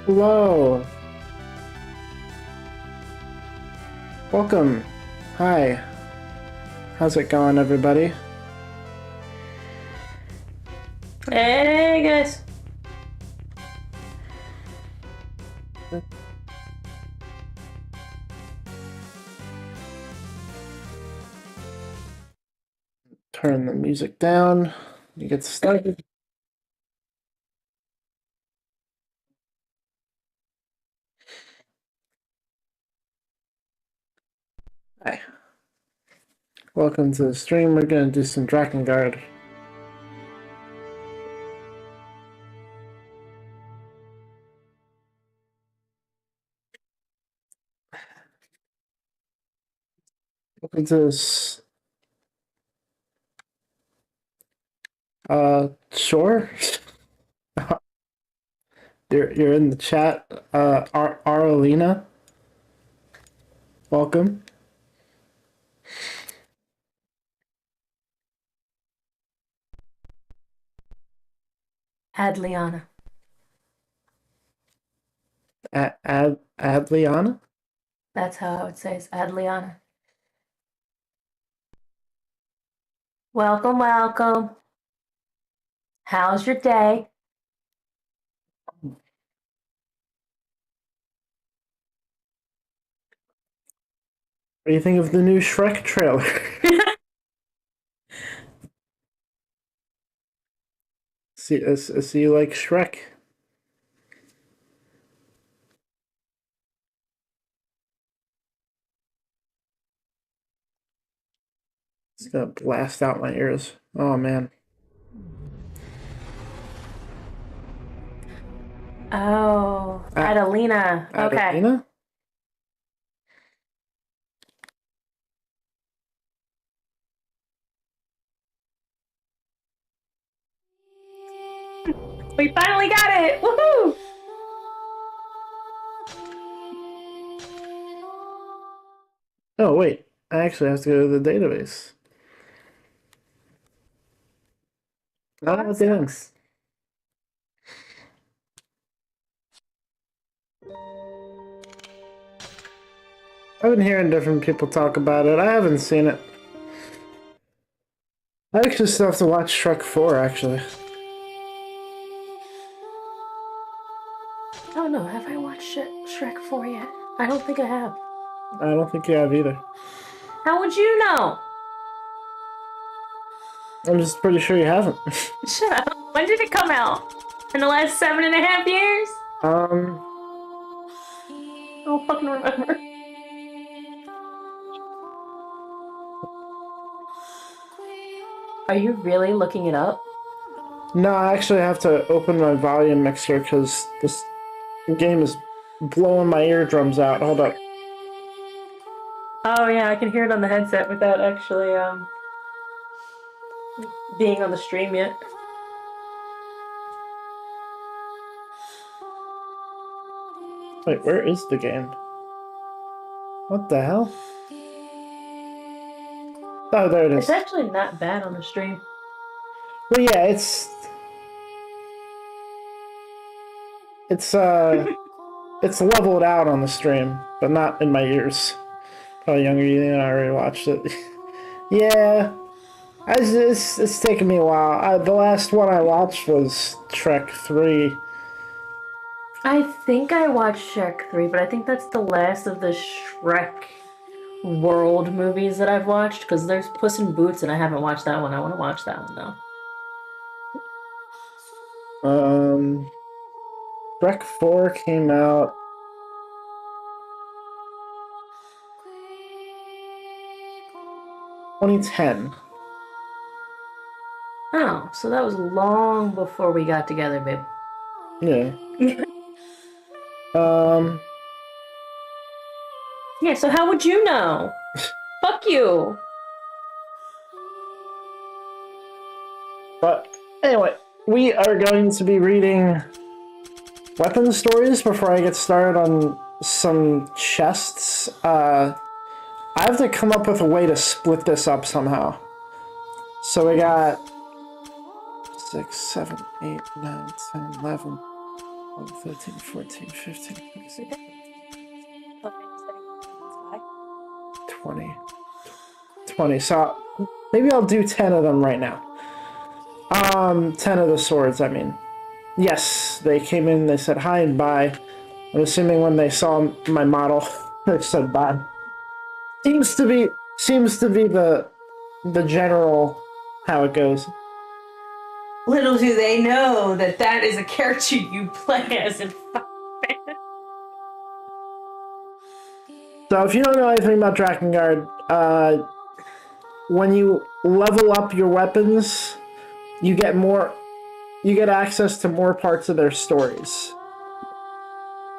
Hello. Welcome. Hi. How's it going, everybody? Hey guys. Turn the music down. You get started. Hi. Welcome to the stream. We're gonna do some Drakengard. Welcome to this. Sure. You're in the chat. Arlena. Welcome. Adliana. Adliana? That's how I would say it's Adliana. Welcome, welcome. How's your day? What do you think of the new Shrek trailer? See you like Shrek? It's gonna blast out my ears. Oh man. Oh, Adelina. Okay. Adelina? We finally got it! Woohoo! Oh wait, I actually have to go to the database. Well, that sucks. I've been hearing different people talk about it. I haven't seen it. I actually still have to watch Shrek 4, actually. Oh no, have I watched Shrek 4 yet? I don't think I have. I don't think you have either. How would you know? I'm just pretty sure you haven't. Shut up. When did it come out? In the last 7.5 years? I don't fucking remember. Are you really looking it up? No, I actually have to open my volume mixer because this game is blowing my eardrums out. Hold up. Oh yeah, I can hear it on the headset without actually being on the stream yet. Wait, where is the game? What the hell? Oh, there it is. It's actually not bad on the stream. Well, yeah, it's it's leveled out on the stream, but not in my ears. Probably younger than I already watched it. Yeah, it's taken me a while. The last one I watched was Trek 3. I think I watched Shrek 3, but I think that's the last of the Shrek world movies that I've watched, because there's Puss in Boots and I haven't watched that one. I want to watch that one though. Trek 4 came out 2010. Oh, so that was long before we got together, babe. Yeah. Yeah, so how would you know? Fuck you. But anyway, we are going to be reading weapon stories before I get started on some chests. I have to come up with a way to split this up somehow. So we got 6, 7, 8, 9, 10, 11. 12, 13, 14, 15, 16, 20. 20. So maybe I'll do 10 of them right now. 10 of the swords, I mean. Yes, they came in, they said hi and bye. I'm assuming when they saw my model, they said bye. Seems to be the general how it goes. Little do they know that that is a character you play as in So if you don't know anything about Drakengard, when you level up your weapons, you get access to more parts of their stories.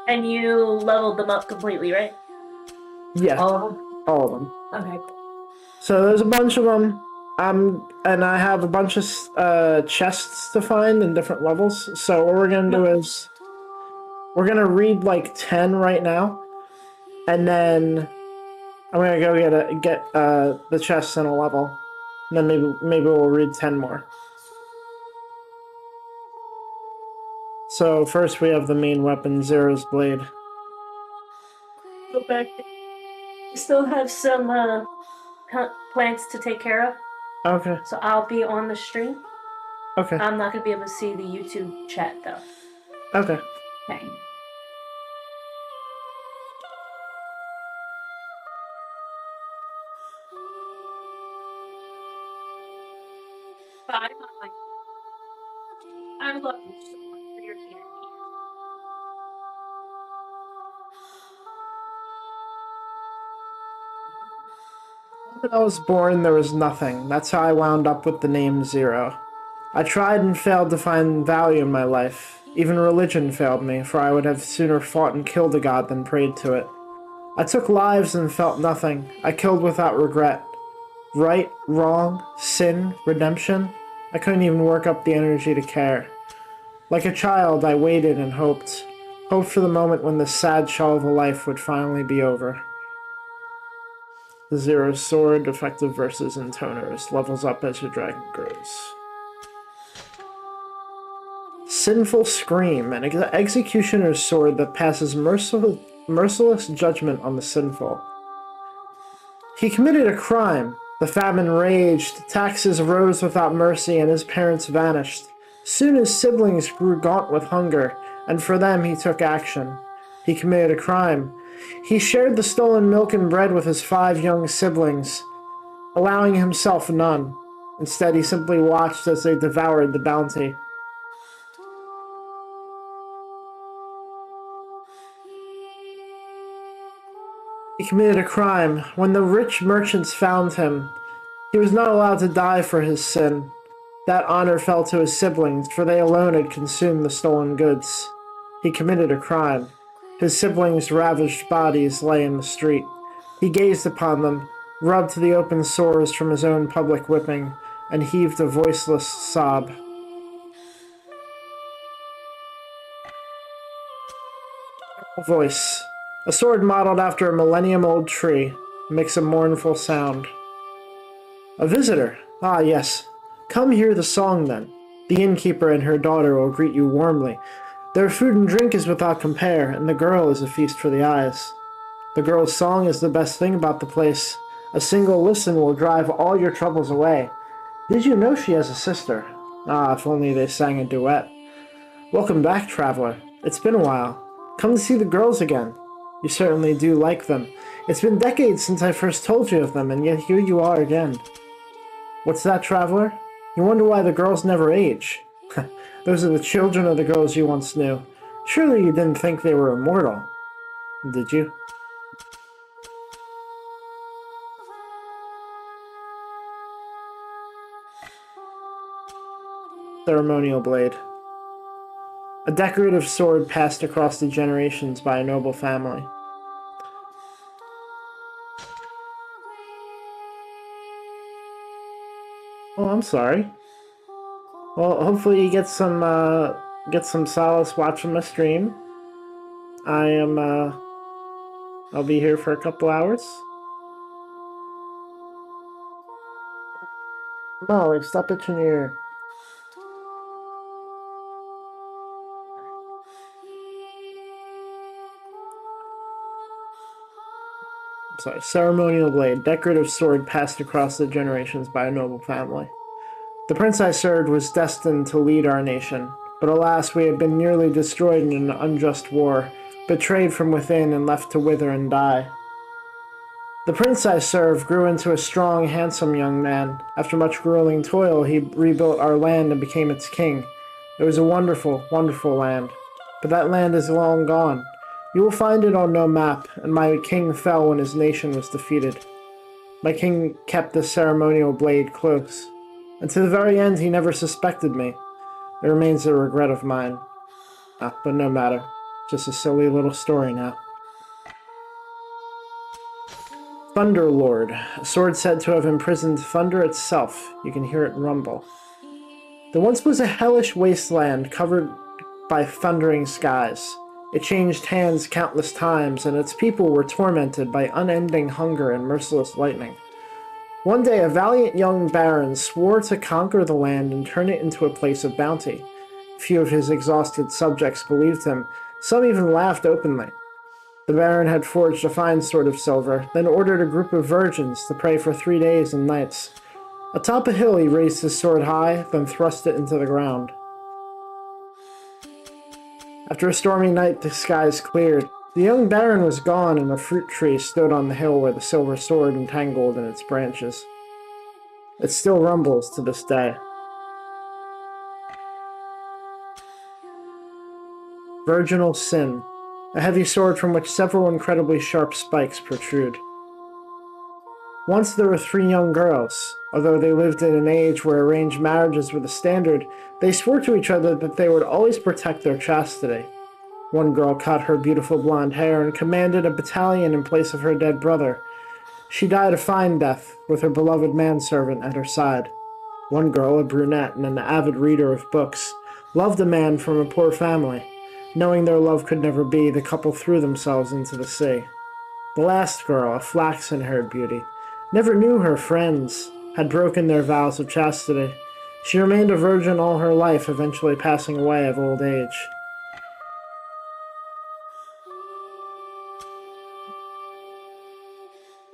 And you leveled them up completely, right? Yeah, All of them? all of them. Okay, cool. So there's a bunch of them. And I have a bunch of chests to find in different levels. So what we're gonna do is we're gonna read like 10 right now, and then I'm gonna go get the chests in a level, and then maybe we'll read 10 more. So first we have the main weapon, Zero's Blade. Go back. We still have some plants to take care of, Okay. so I'll be on the stream. Okay. I'm not gonna be able to see the YouTube chat though. Okay. Okay. Bye, Molly. I love you so much for your teenage years. When I was born, there was nothing. That's how I wound up with the name Zero. I tried and failed to find value in my life. Even religion failed me, for I would have sooner fought and killed a god than prayed to it. I took lives and felt nothing. I killed without regret. Right, wrong, sin, redemption. I couldn't even work up the energy to care. Like a child, I waited and hoped. Hoped for the moment when this sad show of a life would finally be over. The Zero Sword, effective versus intoners, levels up as your dragon grows. Sinful Scream, an executioner's sword that passes merciless judgment on the sinful. He committed a crime. The famine raged, taxes rose without mercy, and his parents vanished. Soon his siblings grew gaunt with hunger, and for them he took action. He committed a crime. He shared the stolen milk and bread with his 5 young siblings, allowing himself none. Instead, he simply watched as they devoured the bounty. He committed a crime. When the rich merchants found him, he was not allowed to die for his sin. That honor fell to his siblings, for they alone had consumed the stolen goods. He committed a crime. His siblings' ravaged bodies lay in the street. He gazed upon them, rubbed the open sores from his own public whipping, and heaved a voiceless sob. Voice. A sword modeled after a millennium-old tree makes a mournful sound. A visitor. Ah, yes. Come hear the song, then. The innkeeper and her daughter will greet you warmly. Their food and drink is without compare, and the girl is a feast for the eyes. The girl's song is the best thing about the place. A single listen will drive all your troubles away. Did you know she has a sister? Ah, if only they sang a duet. Welcome back, traveler. It's been a while. Come to see the girls again. You certainly do like them. It's been decades since I first told you of them, and yet here you are again. What's that, traveler? You wonder why the girls never age. Those are the children of the girls you once knew. Surely you didn't think they were immortal, did you? Ceremonial blade. A decorative sword passed across the generations by a noble family. Oh, I'm sorry. Well, hopefully you get some solace watching my stream. I'll be here for a couple hours. Molly, stop itching your ear. ceremonial blade, decorative sword passed across the generations by a noble family. The prince I served was destined to lead our nation, but alas, we had been nearly destroyed in an unjust war, betrayed from within and left to wither and die. The prince I served grew into a strong, handsome young man. After much grueling toil, he rebuilt our land and became its king. It was a wonderful, wonderful land. But that land is long gone. You will find it on no map, and my king fell when his nation was defeated. My king kept the ceremonial blade close, and to the very end he never suspected me. It remains a regret of mine. But no matter. Just a silly little story now. Thunder Lord, a sword said to have imprisoned thunder itself. You can hear it rumble. There once was a hellish wasteland covered by thundering skies. It changed hands countless times, and its people were tormented by unending hunger and merciless lightning. One day, a valiant young baron swore to conquer the land and turn it into a place of bounty. Few of his exhausted subjects believed him. Some even laughed openly. The baron had forged a fine sword of silver, then ordered a group of virgins to pray for 3 days and nights. Atop a hill he raised his sword high, then thrust it into the ground. After a stormy night, the skies cleared. The young baron was gone, and a fruit tree stood on the hill where the silver sword entangled in its branches. It still rumbles to this day. Virginal Sin, a heavy sword from which several incredibly sharp spikes protrude. Once there were 3 young girls. Although they lived in an age where arranged marriages were the standard, they swore to each other that they would always protect their chastity. One girl cut her beautiful blonde hair and commanded a battalion in place of her dead brother. She died a fine death, with her beloved manservant at her side. One girl, a brunette and an avid reader of books, loved a man from a poor family. Knowing their love could never be, the couple threw themselves into the sea. The last girl, a flaxen-haired beauty, never knew her friends, had broken their vows of chastity. She remained a virgin all her life, eventually passing away of old age.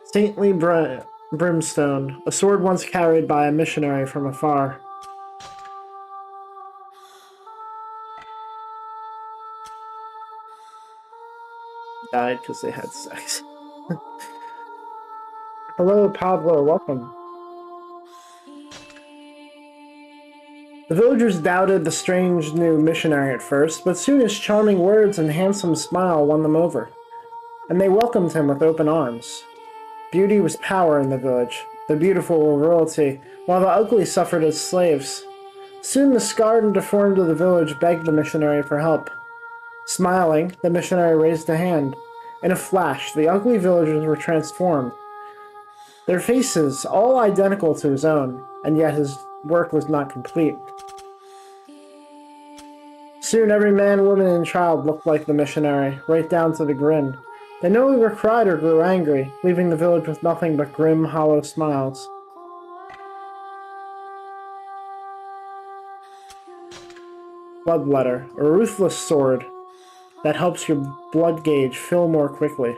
Saintly Brimstone, a sword once carried by a missionary from afar. Died because they had sex. Hello, Pablo, welcome. The villagers doubted the strange new missionary at first, but soon his charming words and handsome smile won them over, and they welcomed him with open arms. Beauty was power in the village. The beautiful were royalty, while the ugly suffered as slaves. Soon the scarred and deformed of the village begged the missionary for help. Smiling, the missionary raised a hand. In a flash, the ugly villagers were transformed. Their faces, all identical to his own, and yet his work was not complete. Soon every man, woman, and child looked like the missionary, right down to the grin. They no longer cried or grew angry, leaving the village with nothing but grim, hollow smiles. Bloodletter, a ruthless sword that helps your blood gauge fill more quickly.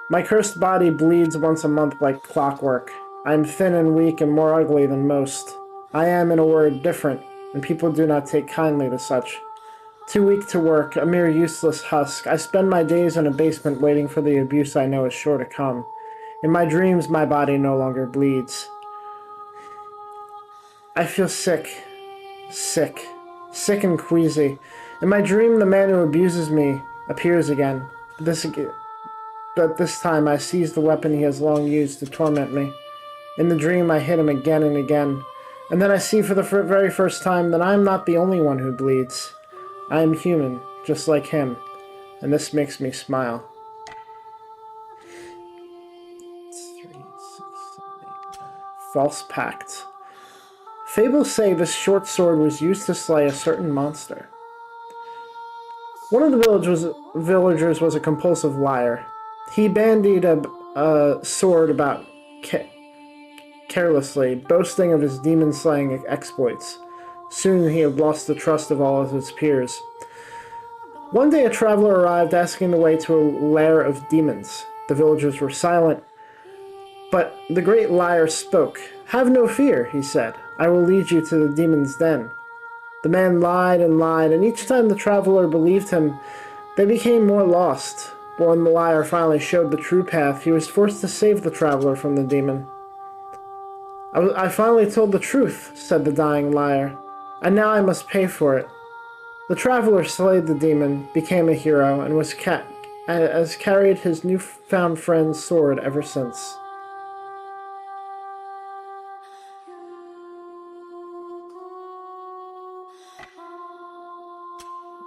My cursed body bleeds once a month like clockwork. I am thin and weak and more ugly than most. I am, in a word, different, and people do not take kindly to such. Too weak to work, a mere useless husk, I spend my days in a basement waiting for the abuse I know is sure to come. In my dreams, my body no longer bleeds. I feel sick and queasy. In my dream, the man who abuses me appears again. But this time I seize the weapon he has long used to torment me. In the dream, I hit him again and again. And then I see for the very first time that I am not the only one who bleeds. I am human, just like him. And this makes me smile. 3, 6, 7, 8, 9. False Pact. Fables say this short sword was used to slay a certain monster. One of the villagers was a compulsive liar. He bandied a sword about carelessly, boasting of his demon-slaying exploits. Soon he had lost the trust of all of his peers. One day a traveler arrived asking the way to a lair of demons. The villagers were silent, but the great liar spoke. "Have no fear," he said. "I will lead you to the demon's den." The man lied, and each time the traveler believed him, they became more lost. But when the liar finally showed the true path, he was forced to save the traveler from the demon. I finally told the truth," said the dying liar, "and now I must pay for it." The traveler slayed the demon, became a hero, and has carried his newfound friend's sword ever since.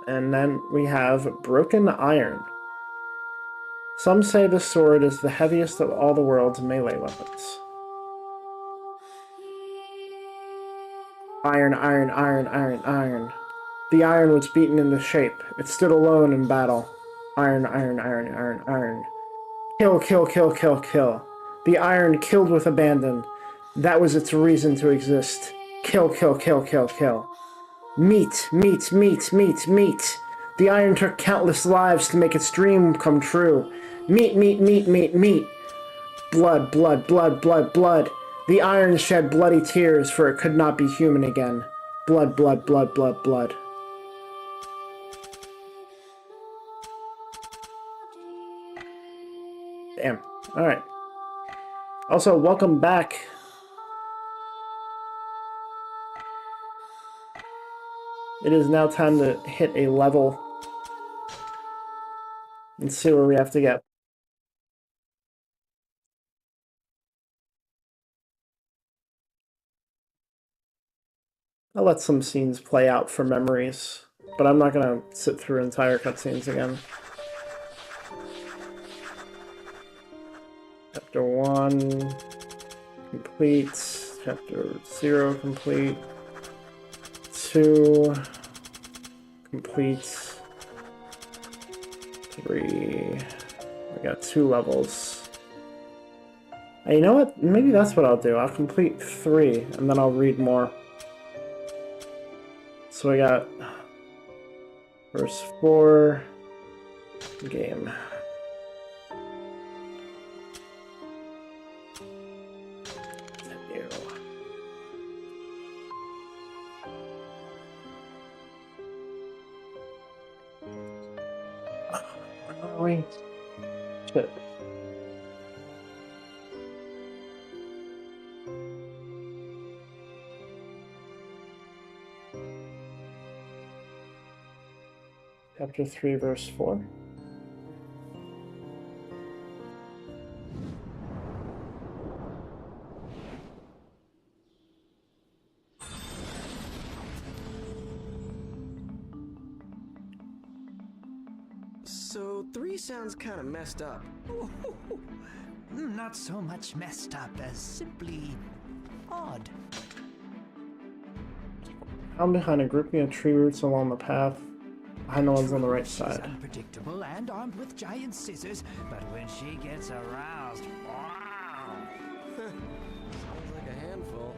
And then we have Broken Iron. Some say the sword is the heaviest of all the world's melee weapons. Iron, iron, iron, iron, iron. The iron was beaten into shape. It stood alone in battle. Iron, iron, iron, iron, iron. Kill, kill, kill, kill, kill. The iron killed with abandon. That was its reason to exist. Kill, kill, kill, kill, kill. Meat, meat, meat, meat, meat. The iron took countless lives to make its dream come true. Meat, meat, meat, meat, meat. Blood, blood, blood, blood, blood. The iron shed bloody tears, for it could not be human again. Blood, blood, blood, blood, blood. Damn. Alright. Also, welcome back. It is now time to hit a level and see where we have to get. I'll let some scenes play out for memories, but I'm not gonna sit through entire cutscenes again. Chapter 1 complete. Chapter 0 complete. 2 complete. 3. I got 2 levels. Hey, you know what? Maybe that's what I'll do. I'll complete 3 and then I'll read more. So I got verse 4 game. Wait. Shit. Chapter 3, verse 4. So 3 sounds kind of messed up. Not so much messed up as simply odd. I'm behind a grouping of tree roots along the path. Behind the ones on the right She's side. unpredictable and armed with giant scissors, but when she gets aroused, wow! Sounds like a handful.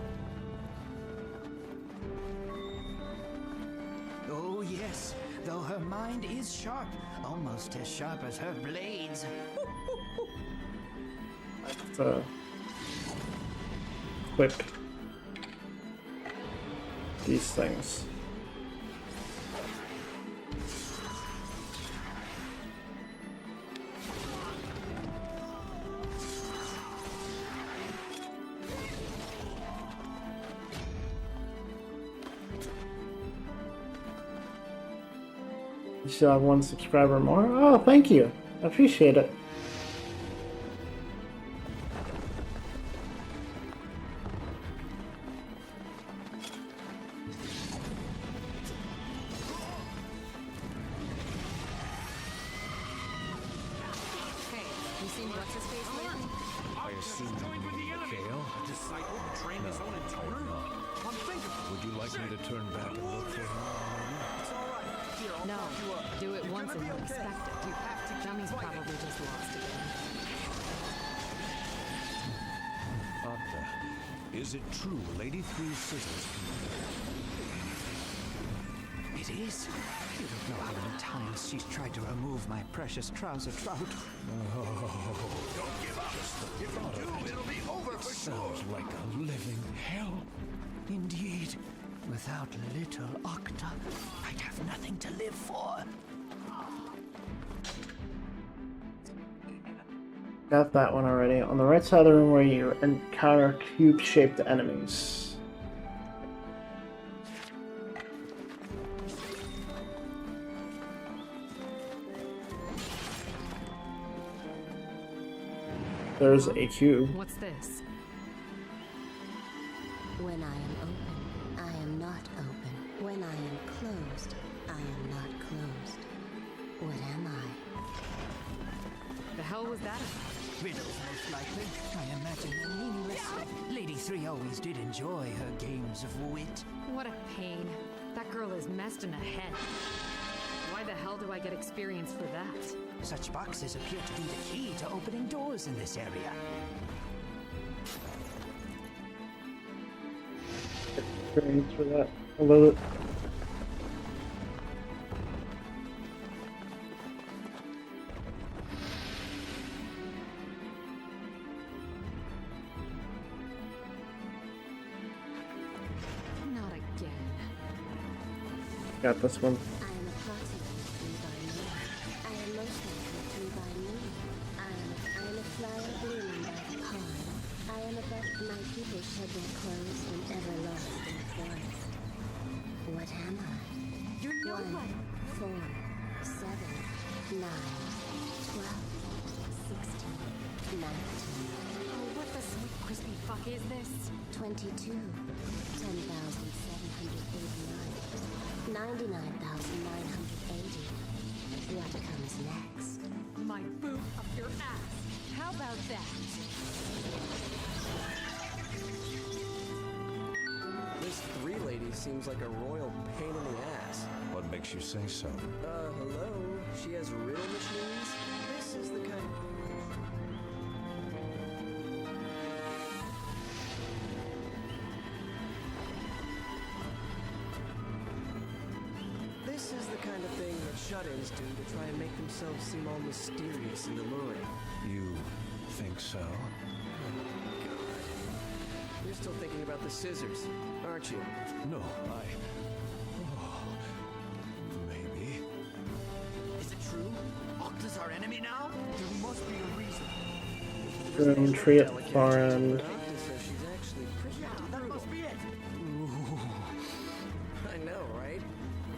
Oh yes, though her mind is sharp, almost as sharp as her blades. To equip these things. You still have 1 subscriber more? Oh, thank you. I appreciate it. Hey, you seen what's his face lately? I assume Kale? A disciple betraying his own intoner? Unthinkable. Would you like me to turn back and look for him? It's all right. Here, I'll No, back you up. do it You're once gonna and be you'll okay. expect it. You have to. Johnny's probably just lost again. Atta, is it true Lady Three Scissors it is. You don't know how many times she's tried to remove my precious trouser trout. Don't give up. If you do, it'll be over for sure. Sounds like a living hell. Indeed. Without little Octa, I'd have nothing to live for. Got that one already. On the right side of the room where you encounter cube-shaped enemies. There's a cube. What's this? When I am open, I am not open. When I am closed, I am not closed. What am I? The hell was that about? Riddles, most likely. I imagine they're meaningless. Lady 3 always did enjoy her games of wit. What a pain. That girl is messed in the head. Why the hell do I get experience for that? Such boxes appear to be the key to opening doors in this area. Experience for that. I love it. Not again. Got this one. I am approximately 3 by moon. I am most likely 3 by moon. I am a flower blooming by the pond. I am above my people shed their clothes and ever lost in the forest. What am I? You're 1, nobody. 4, 7, 9, 12, 16, 19, Oh, what the sweet crispy fuck is this? 22, 10,789, 99,980. What comes next? My boot up your ass. How about that? This 3 lady seems like a royal pain in the ass. What makes you say so? Hello? She has riddle machines? This is the kind of... This is the kind of thing that shut-ins do to try and make themselves seem all mysterious and alluring. You think so? You're still thinking about the scissors, aren't you? No, Oh, maybe. Is it true? Octa's our enemy now? There must be a reason. Room tree at the far end. Doctor says she's actually pretty That must be it. I know, right?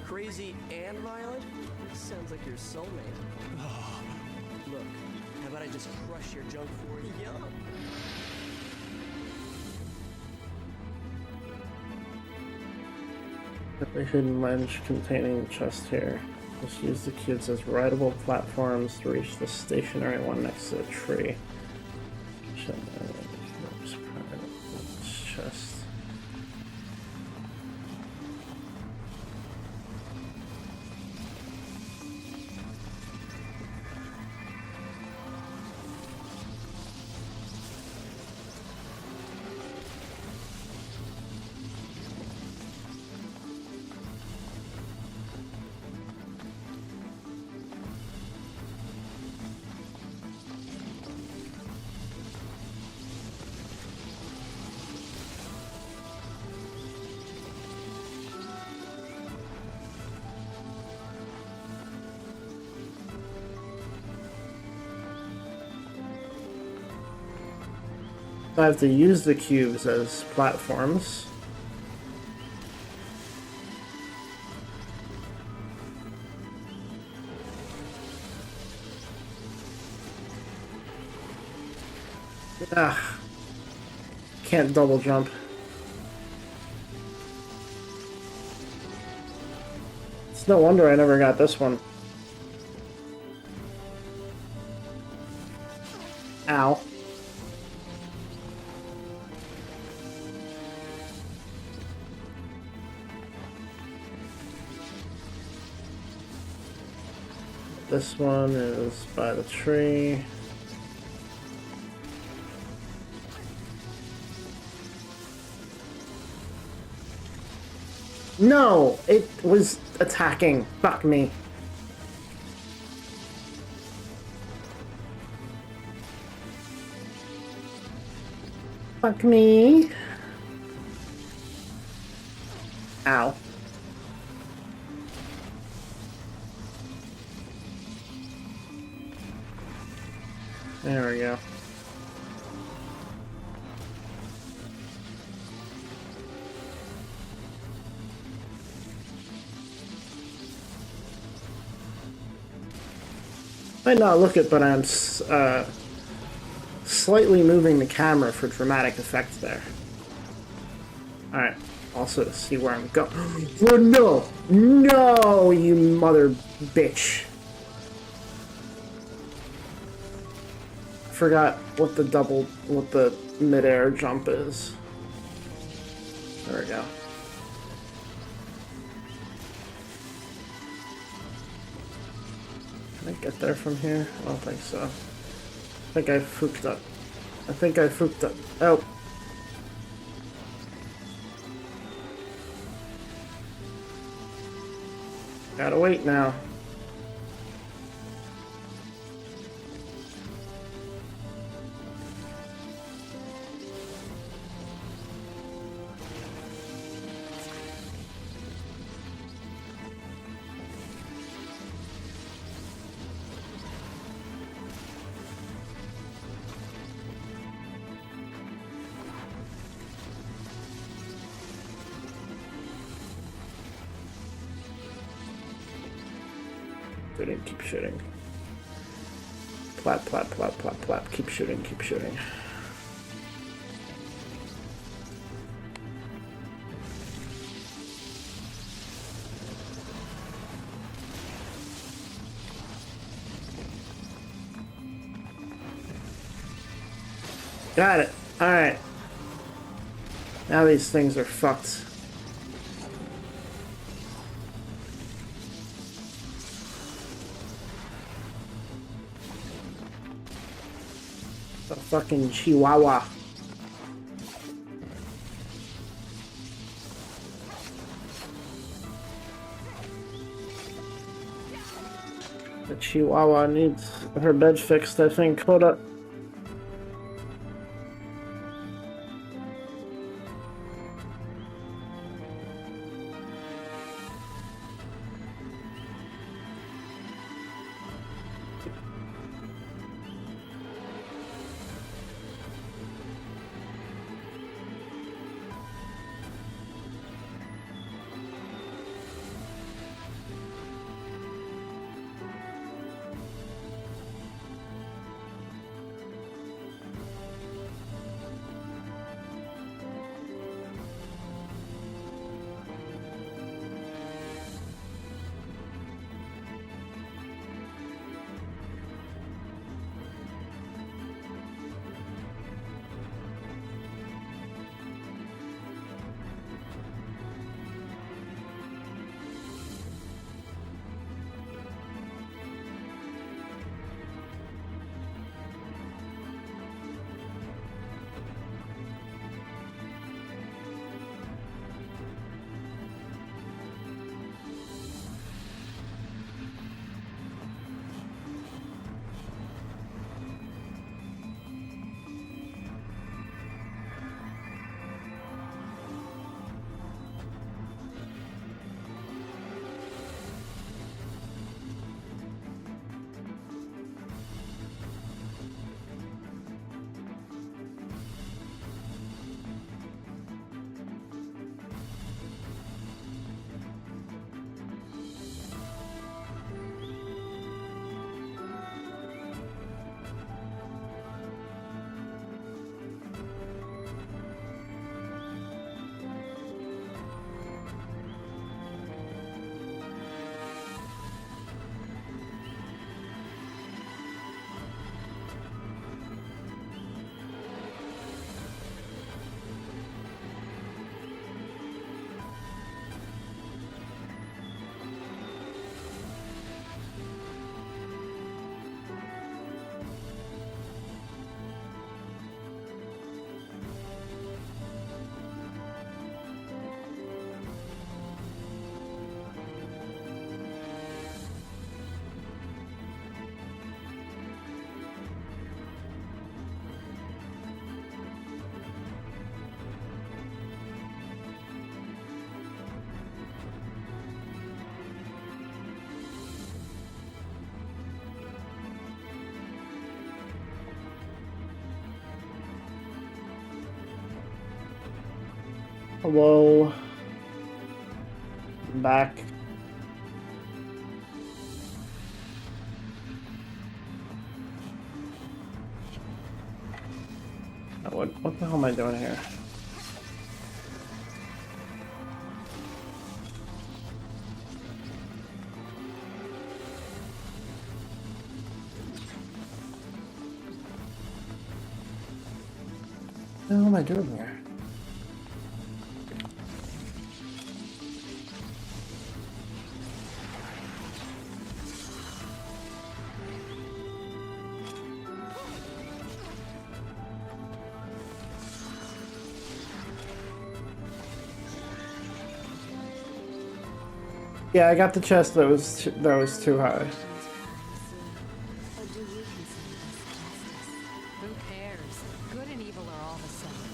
Crazy and violent? Sounds like your soulmate. Look, how about I just crush your junk for you? The hidden ledge containing the chest here. Just use the cubes as rideable platforms to reach the stationary one next to the tree. Chest. I have to use the cubes as platforms. Ah, can't double jump. It's no wonder I never got this one. Ow. This one is by the tree. No, it was attacking. Fuck me. Fuck me. Ow. There we go. Might not look it, but I'm slightly moving the camera for dramatic effect there. Alright, also to see where I'm going. Oh no! No, you mother bitch. I forgot what the mid-air jump is. There we go. Can I get there from here? I don't think so. I think I fooked up. Oh. Gotta wait now. Keep shooting. Plap, plap, plap, plap, plap. Keep shooting, keep shooting. Got it. Alright. Now these things are fucked. The fucking Chihuahua. The Chihuahua needs her bed fixed, I think. Hold up. Hello. I'm back. What the hell am I doing here? What the hell am I doing here? Yeah, I got the chest that was too high. Or do you consider this justice? Who cares? Good and evil are all the same.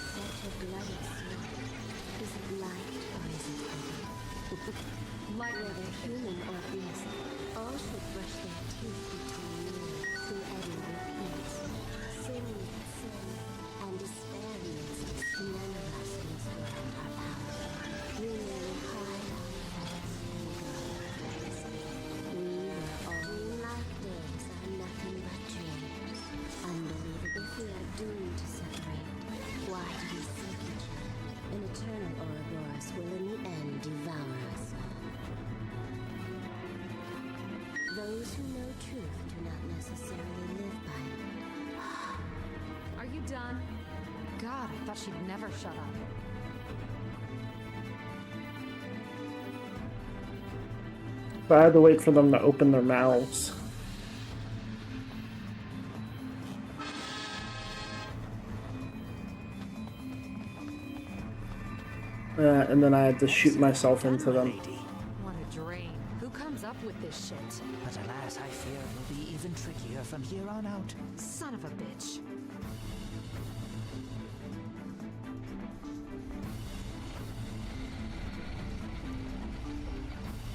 Such a bloody sword. Is it light or is it heavy? Whether human or beast, all should brush their teeth between years through every repeat. Sin meets sin, and despair meets us. None of us in this world are powerful. We merely hide our faults and gods. We were all dreamlike days are nothing but dreams. Unbelievable if we are doomed to separate. Why do we seek each other? An eternal Ouroboros will in the end devour us all. Those who know truth do not necessarily live by it. Are you done? God, I thought she'd never shut up. But I had to wait for them to open their mouths. And then I had to shoot myself into them. Lady. What a drain. Who comes up with this shit? But alas, I fear it will be even trickier from here on out. Son of a bitch.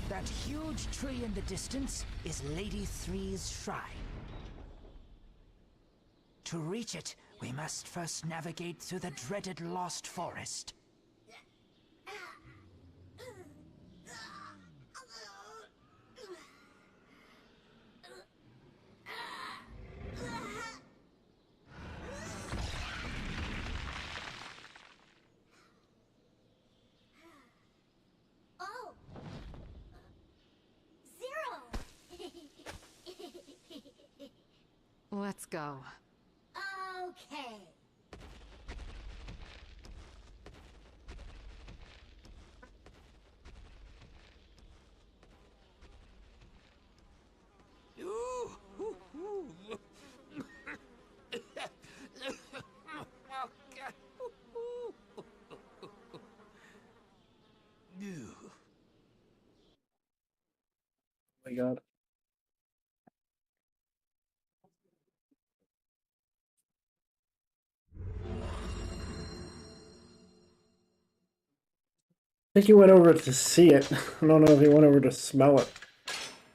That huge tree in the distance is Lady Three's shrine. To reach it, we must first navigate through the dreaded Lost Forest. Oh! Zero! Let's go. Okay. Oh my god. I think he went over to see it. I don't know if he went over to smell it.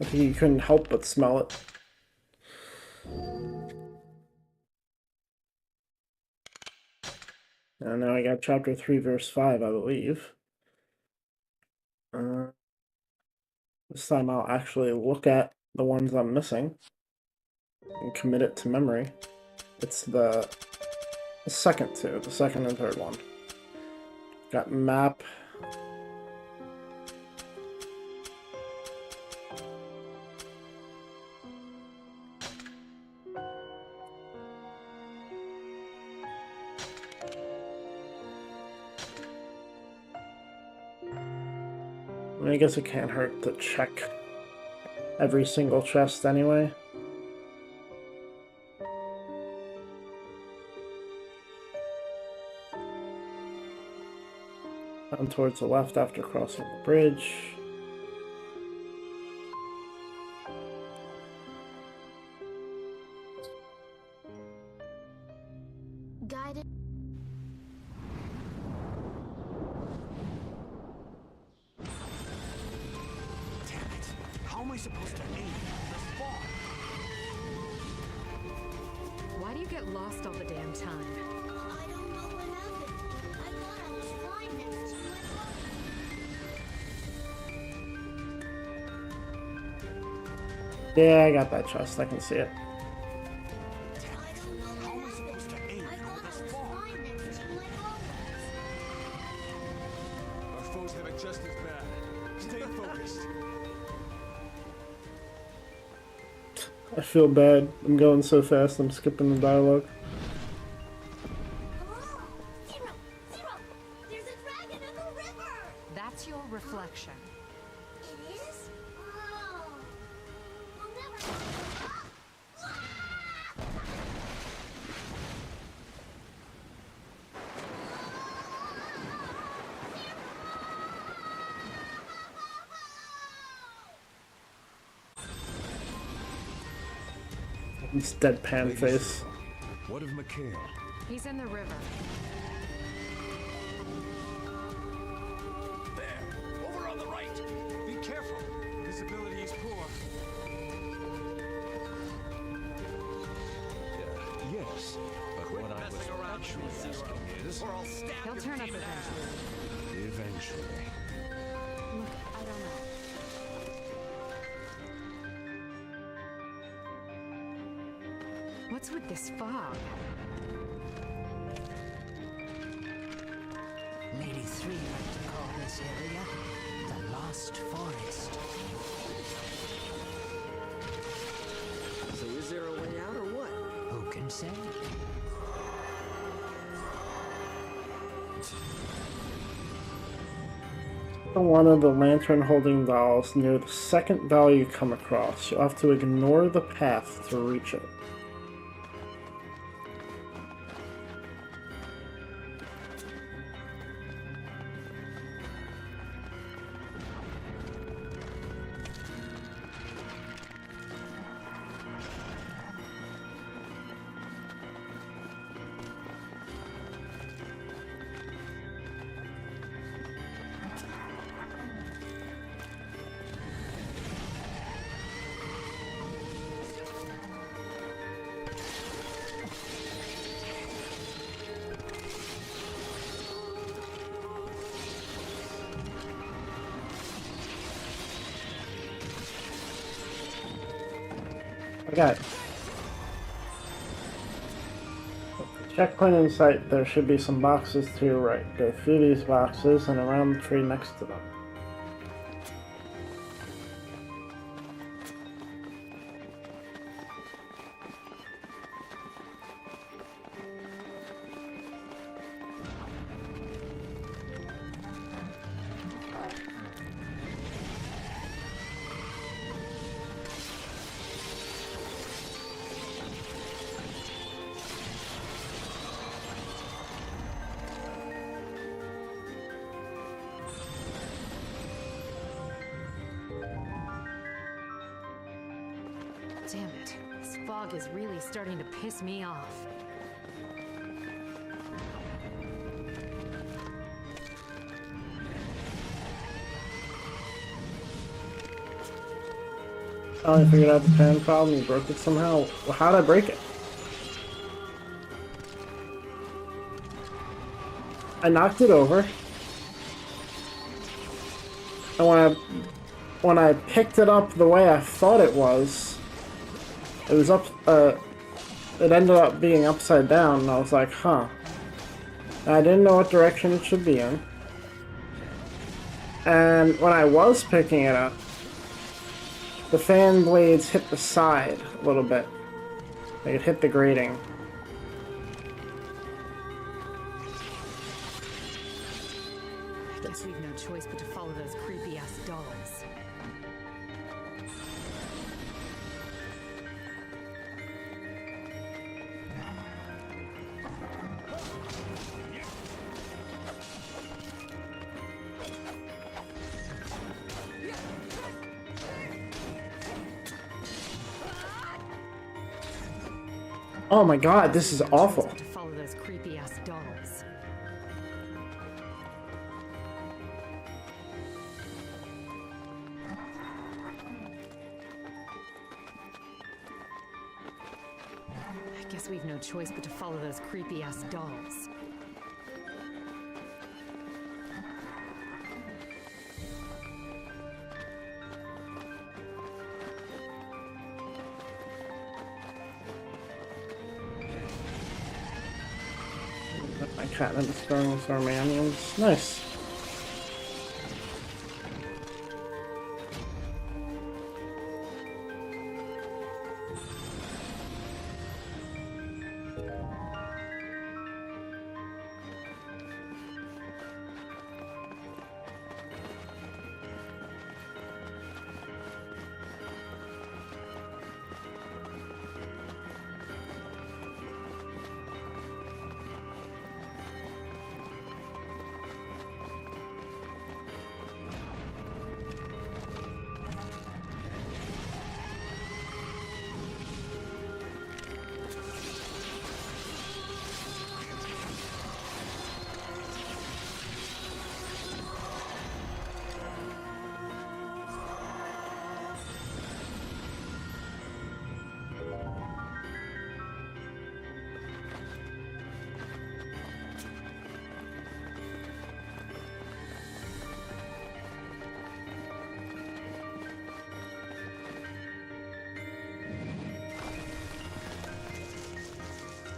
I think he couldn't help but smell it. And now I got chapter 3, verse 5, I believe. This time I'll actually look at the ones I'm missing and commit it to memory. It's the second two, the second and third one. Got map. I guess it can't hurt to check every single chest anyway. Down towards the left after crossing the bridge. Guided. Damn it. How am I supposed to aim this far? Why do you get lost all the damn time? I don't know what happened. I thought I was Yeah, I got that chest. I can see it. How am I supposed to aim with this fog? Our foes have it just as bad. Stay focused. I feel bad. I'm going so fast. I'm skipping the dialogue. Zero! Zero! There's a dragon in the river! That's your reflection. It is? Oh. We'll never... This deadpan face. What of Mikhail? He's in the river. There! Over on the right! Be careful! Visibility is poor. Yes, but what I was actually asking is... Or I'll stab He'll your turn up team in half. eventually. Eventually. Look, I don't know. What's with this fog? Lady 3 like to call this area the Lost Forest. So is there a way out or what? Who can say? One of the lantern holding dolls near the second doll you come across. You'll have to ignore the path to reach it. Okay. Checkpoint in sight. There should be some boxes to your right. Go through these boxes and around the tree next to them. Damn it. This fog is really starting to piss me off. Finally figured out the pan problem. You broke it somehow. Well, how'd I break it? I knocked it over. And when I picked it up the way I thought it was up, it ended up being upside down, and I was like, huh. And I didn't know what direction it should be in. And when I was picking it up, the fan blades hit the side a little bit. Like it hit the grating. I guess we've no choice but to follow those creepy-ass dolls. Oh my god, this is awful. To follow those creepy-ass dolls. I guess we've no choice but to follow those creepy-ass dolls. catnip throwing with my onions. Nice.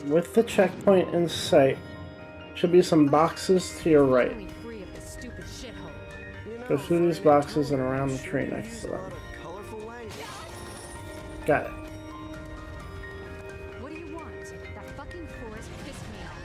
With the checkpoint in sight, should be some boxes to your right. Finally free of this stupid shithole. Go through these boxes and around the tree next to them. Got it. What do you want? That fucking forest pissed me off.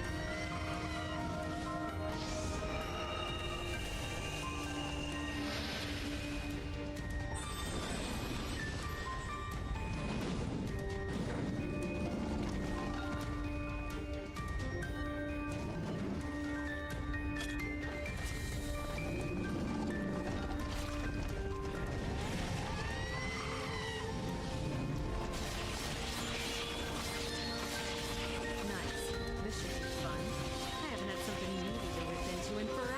Nice. This should be fun. I haven't had something meaty to rip into in forever.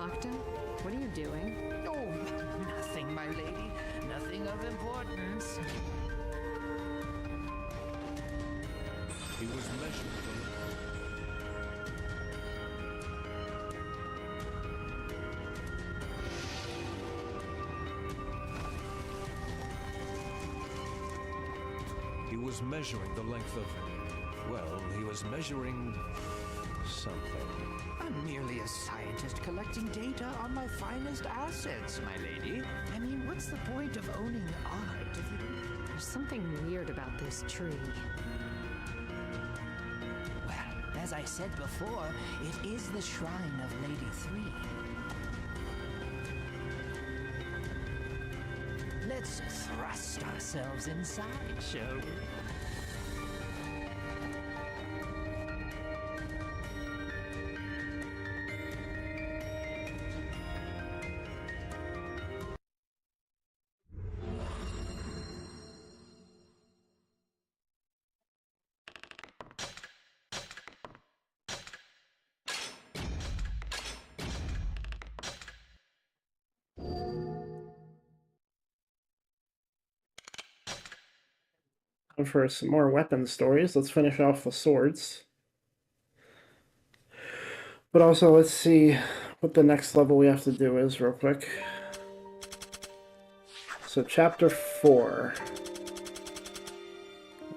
Octa? What are you doing? Oh, nothing, my lady. Nothing of importance. He was measured. He was measuring the length of... Well, he was measuring... something. I'm merely a scientist collecting data on my finest assets, my lady. I mean, what's the point of owning art if you don't... There's something weird about this tree. Well, as I said before, it is the shrine of Lady 3. Let's thrust ourselves inside, shall we? And for some more weapon stories, let's finish off with swords. But also, let's see what the next level we have to do is real quick. So, Chapter 4.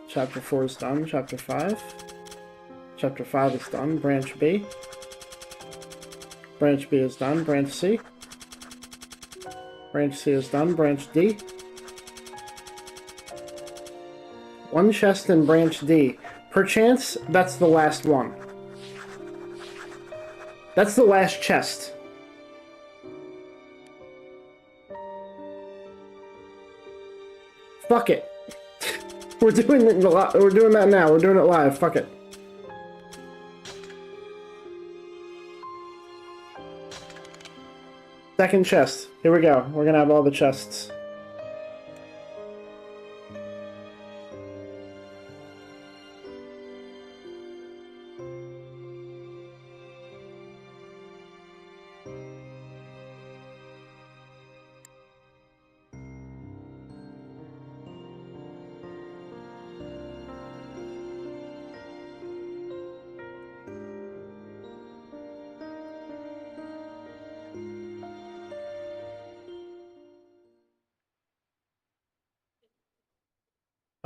Chapter 4 is done. Chapter 5. Chapter 5 is done. Branch B. Branch B is done. Branch C. Branch C is done. Branch D. One chest in Branch D. Perchance, that's the last one. That's the last chest. Fuck it. We're doing it. We're doing that now. We're doing it live. Fuck it. Second chest. Here we go. We're gonna have all the chests.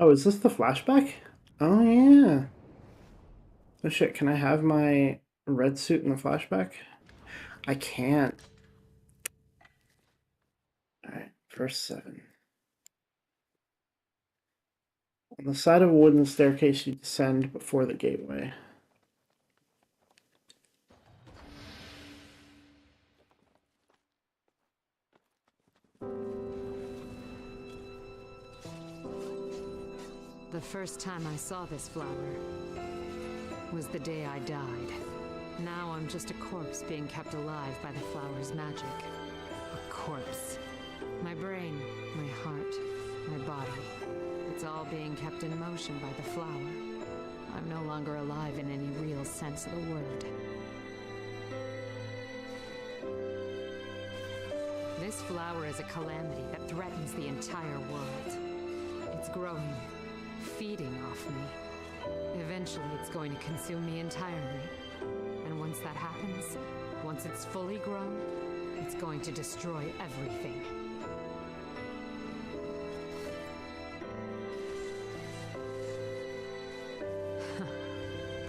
Oh, is this the flashback? Oh, yeah. Oh, shit. Can I have my red suit in the flashback? I can't. Alright, verse 7. On the side of a wooden staircase, you descend before the gateway. The first time I saw this flower was the day I died. Now I'm just a corpse being kept alive by the flower's magic. A corpse. My brain, my heart, my body. It's all being kept in motion by the flower. I'm no longer alive in any real sense of the word. This flower is a calamity that threatens the entire world. It's growing, feeding off me. Eventually, it's going to consume me entirely. And once that happens, once it's fully grown, it's going to destroy everything.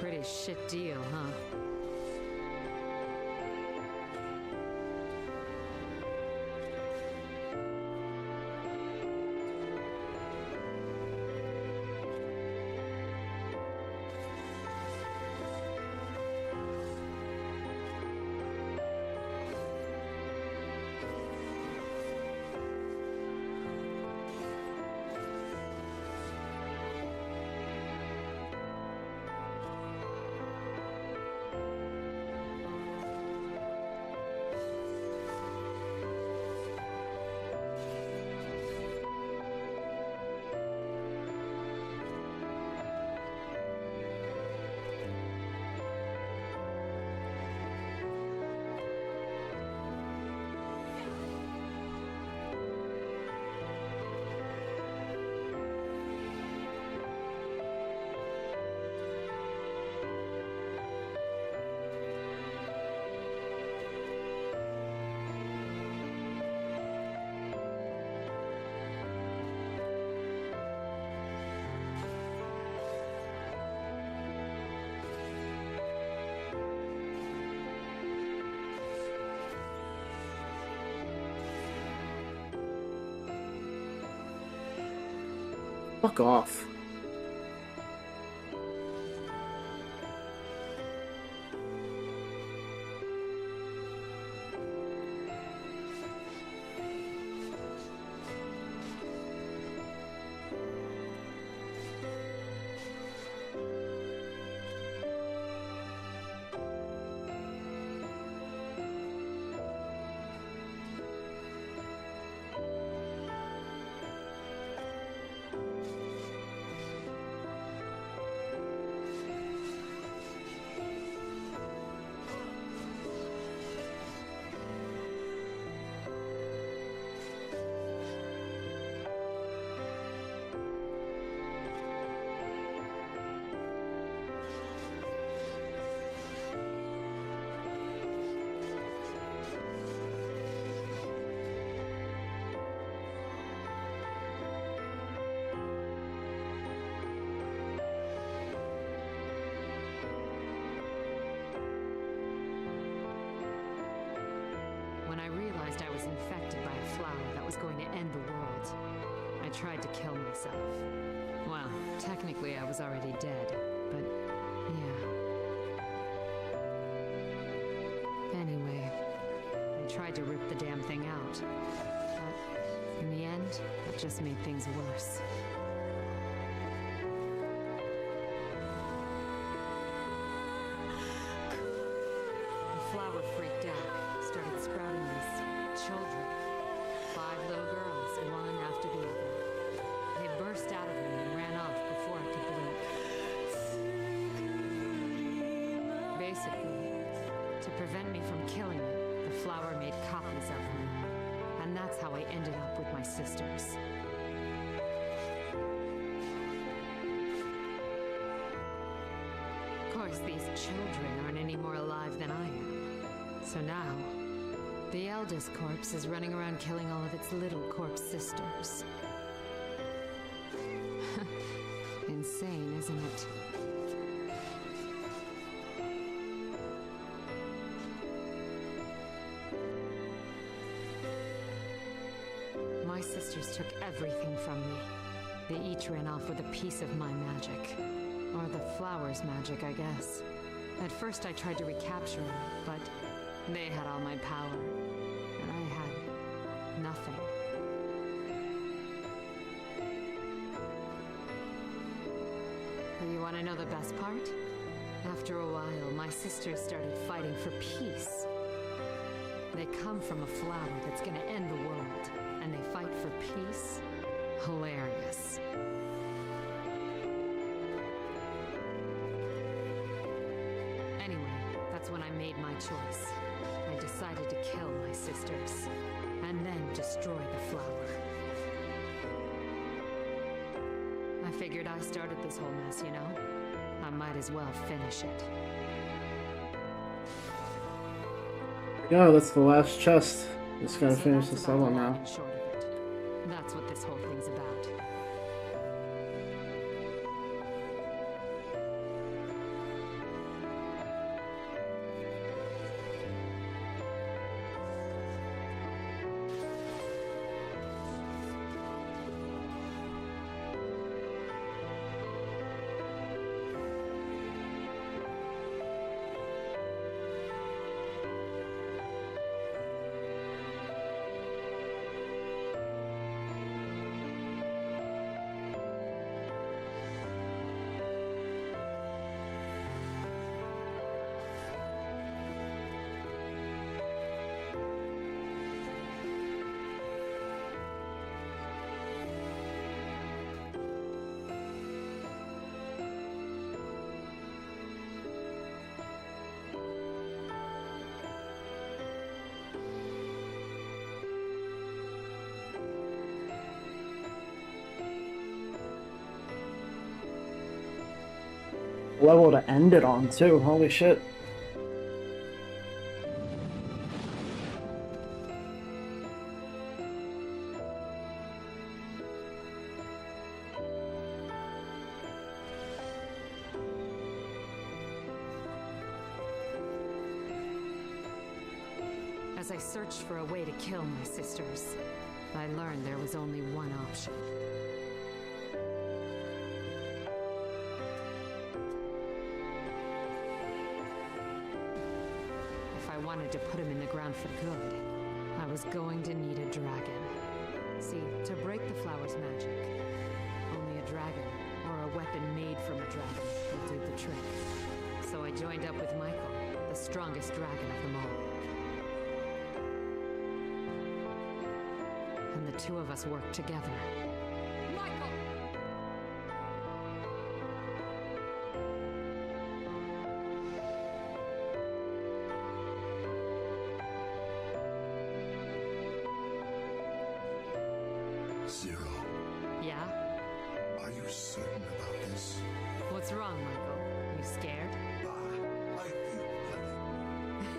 Pretty shit deal, huh? Fuck off. I was infected by a flower that was going to end the world. I tried to kill myself. Well, technically I was already dead, but yeah. Anyway, I tried to rip the damn thing out, but in the end, it just made things worse. The flower freaked out, started sprouting these children. 5 little girls, one after the other. They burst out of me and ran off before I could blink. Basically, to prevent me from killing it, the flower made copies of me. And that's how I ended up with my sisters. Of course, these children aren't any more alive than I am. So now, the eldest corpse is running around killing all of its little corpse sisters. Insane, isn't it? My sisters took everything from me. They each ran off with a piece of my magic. Or the flower's magic, I guess. At first I tried to recapture it, but they had all my power. And I had nothing. You want to know the best part? After a while, my sisters started fighting for peace. They come from a flower that's gonna end the world, and they fight for peace? Hilarious. Anyway, that's when I made my choice. I decided to kill my sisters, and then destroy the flower. I figured I started this whole mess, you know? I might as well finish it. Yeah, that's the last chest. Just gotta So finish that's this about level the long now. and short of it. That's what this whole thing's about. Level to end it on, too. Holy shit. As I searched for a way to kill my sisters, I learned there was only one option. If I wanted to put him in the ground for good, I was going to need a dragon. See, to break the flower's magic, only a dragon, or a weapon made from a dragon, will do the trick. So I joined up with Michael, the strongest dragon of them all. And the two of us worked together. Michael! Zero, Yeah? are you certain about this? What's wrong, Michael? You scared? I feel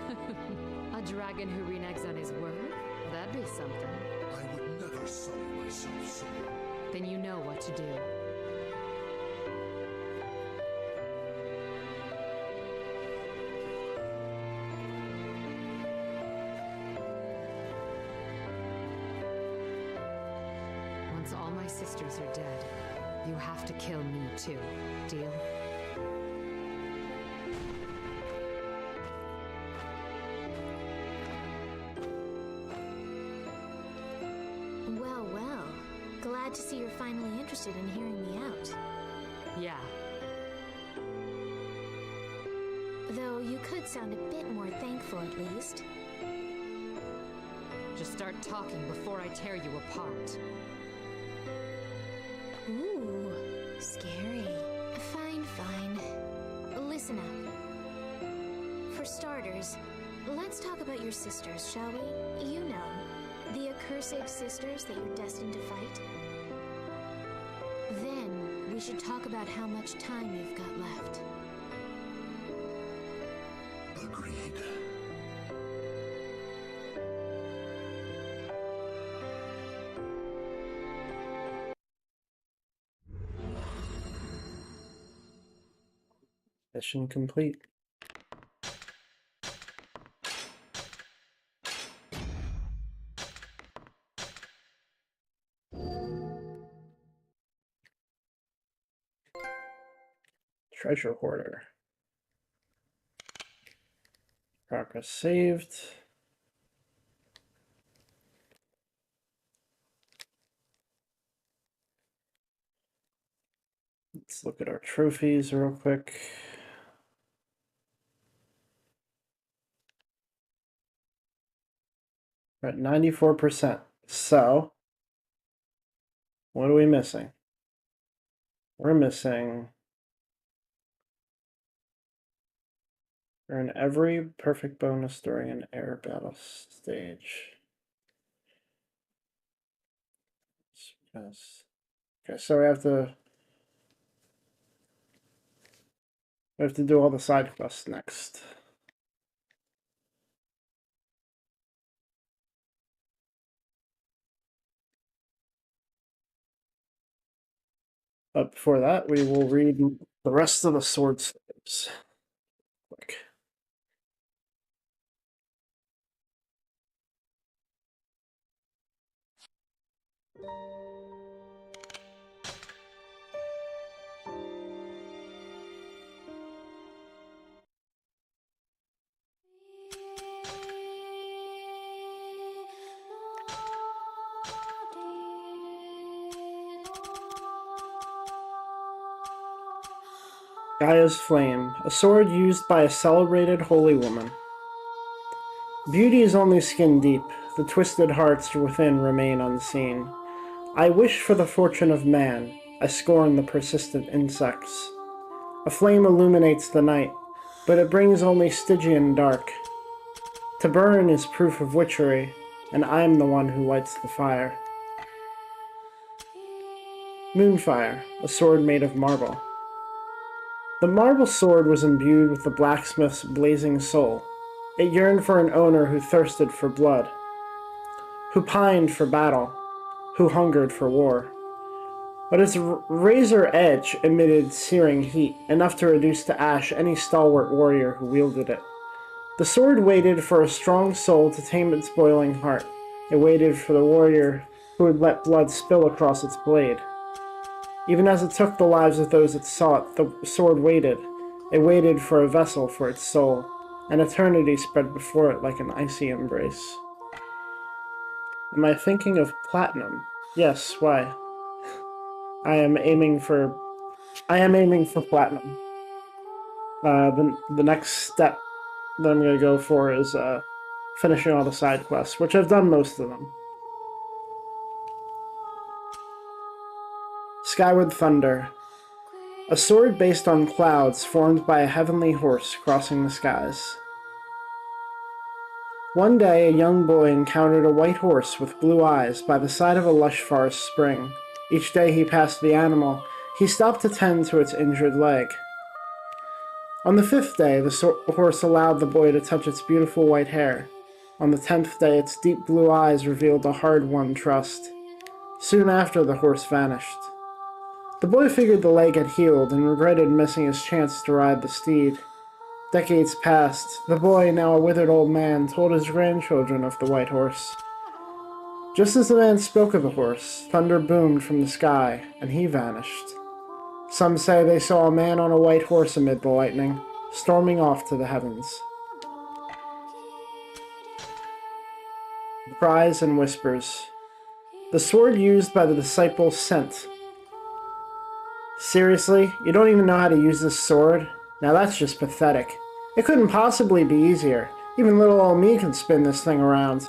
nothing. A dragon who reneges on his word? That'd be something. I would never sully myself so. Then you know what to do. Once all my sisters are dead, you have to kill me too. Deal? Well, well. Glad to see you're finally interested in hearing me out. Yeah. Though you could sound a bit more thankful at least. Just start talking before I tear you apart. Ooh, scary. Fine, fine. Listen up. For starters, let's talk about your sisters, shall we? You know, the accursed sisters that you're destined to fight. Then, we should talk about how much time you've got left. Agreed. Mission complete. Treasure hoarder. Progress saved. Let's look at our trophies real quick. We're at 94%. So, what are we missing? We're missing... Earn every perfect bonus during an air battle stage. Yes. Okay, so we have to do all the side quests next. But before that, we will read the rest of the sword slaves. Quick. Gaia's Flame, a sword used by a celebrated holy woman. Beauty is only skin deep, the twisted hearts within remain unseen. I wish for the fortune of man, I scorn the persistent insects. A flame illuminates the night, but it brings only Stygian dark. To burn is proof of witchery, and I am the one who lights the fire. Moonfire, a sword made of marble. The marble sword was imbued with the blacksmith's blazing soul. It yearned for an owner who thirsted for blood, who pined for battle, who hungered for war. But its razor edge emitted searing heat, enough to reduce to ash any stalwart warrior who wielded it. The sword waited for a strong soul to tame its boiling heart. It waited for the warrior who would let blood spill across its blade. Even as it took the lives of those it sought, the sword waited. It waited for a vessel for its soul, and eternity spread before it like an icy embrace. Am I thinking of platinum? Yes, why? I am aiming for platinum. The next step that I'm going to go for is finishing all the side quests, which I've done most of them. Skyward Thunder. A sword based on clouds formed by a heavenly horse crossing the skies. One day, a young boy encountered a white horse with blue eyes by the side of a lush forest spring. Each day he passed the animal, he stopped to tend to its injured leg. On the 5th day, the horse allowed the boy to touch its beautiful white hair. On the 10th day, its deep blue eyes revealed a hard-won trust. Soon after, the horse vanished. The boy figured the leg had healed and regretted missing his chance to ride the steed. Decades passed. The boy, now a withered old man, told his grandchildren of the white horse. Just as the man spoke of the horse, thunder boomed from the sky, and he vanished. Some say they saw a man on a white horse amid the lightning, storming off to the heavens. Cries and whispers. The sword used by the disciple Sent. Seriously? You don't even know how to use this sword? Now that's just pathetic. It couldn't possibly be easier. Even little old me can spin this thing around.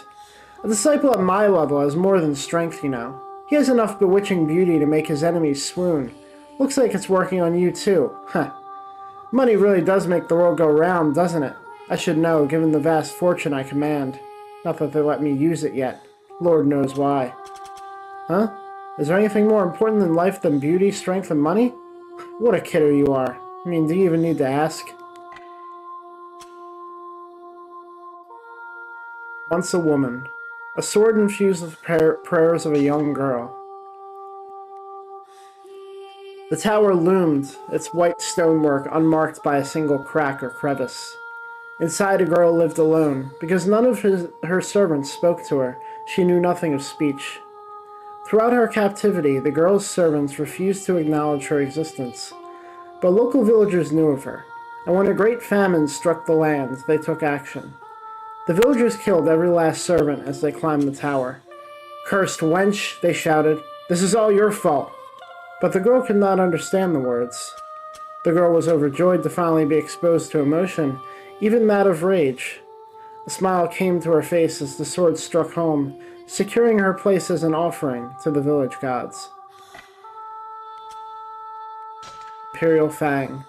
A disciple at my level has more than strength, you know. He has enough bewitching beauty to make his enemies swoon. Looks like it's working on you too. Huh. Money really does make the world go round, doesn't it? I should know, given the vast fortune I command. Not that they let me use it yet. Lord knows why. Huh? Is there anything more important in life than beauty, strength, and money? What a kidder you are. I mean, do you even need to ask? Once a woman. A sword infused with prayers of a young girl. The tower loomed, its white stonework unmarked by a single crack or crevice. Inside, a girl lived alone. Because none of her servants spoke to her, she knew nothing of speech. Throughout her captivity, the girl's servants refused to acknowledge her existence. But local villagers knew of her, and when a great famine struck the land, they took action. The villagers killed every last servant as they climbed the tower. "Cursed wench," they shouted, "this is all your fault." But the girl could not understand the words. The girl was overjoyed to finally be exposed to emotion, even that of rage. A smile came to her face as the sword struck home, securing her place as an offering to the village gods. Imperial Fang.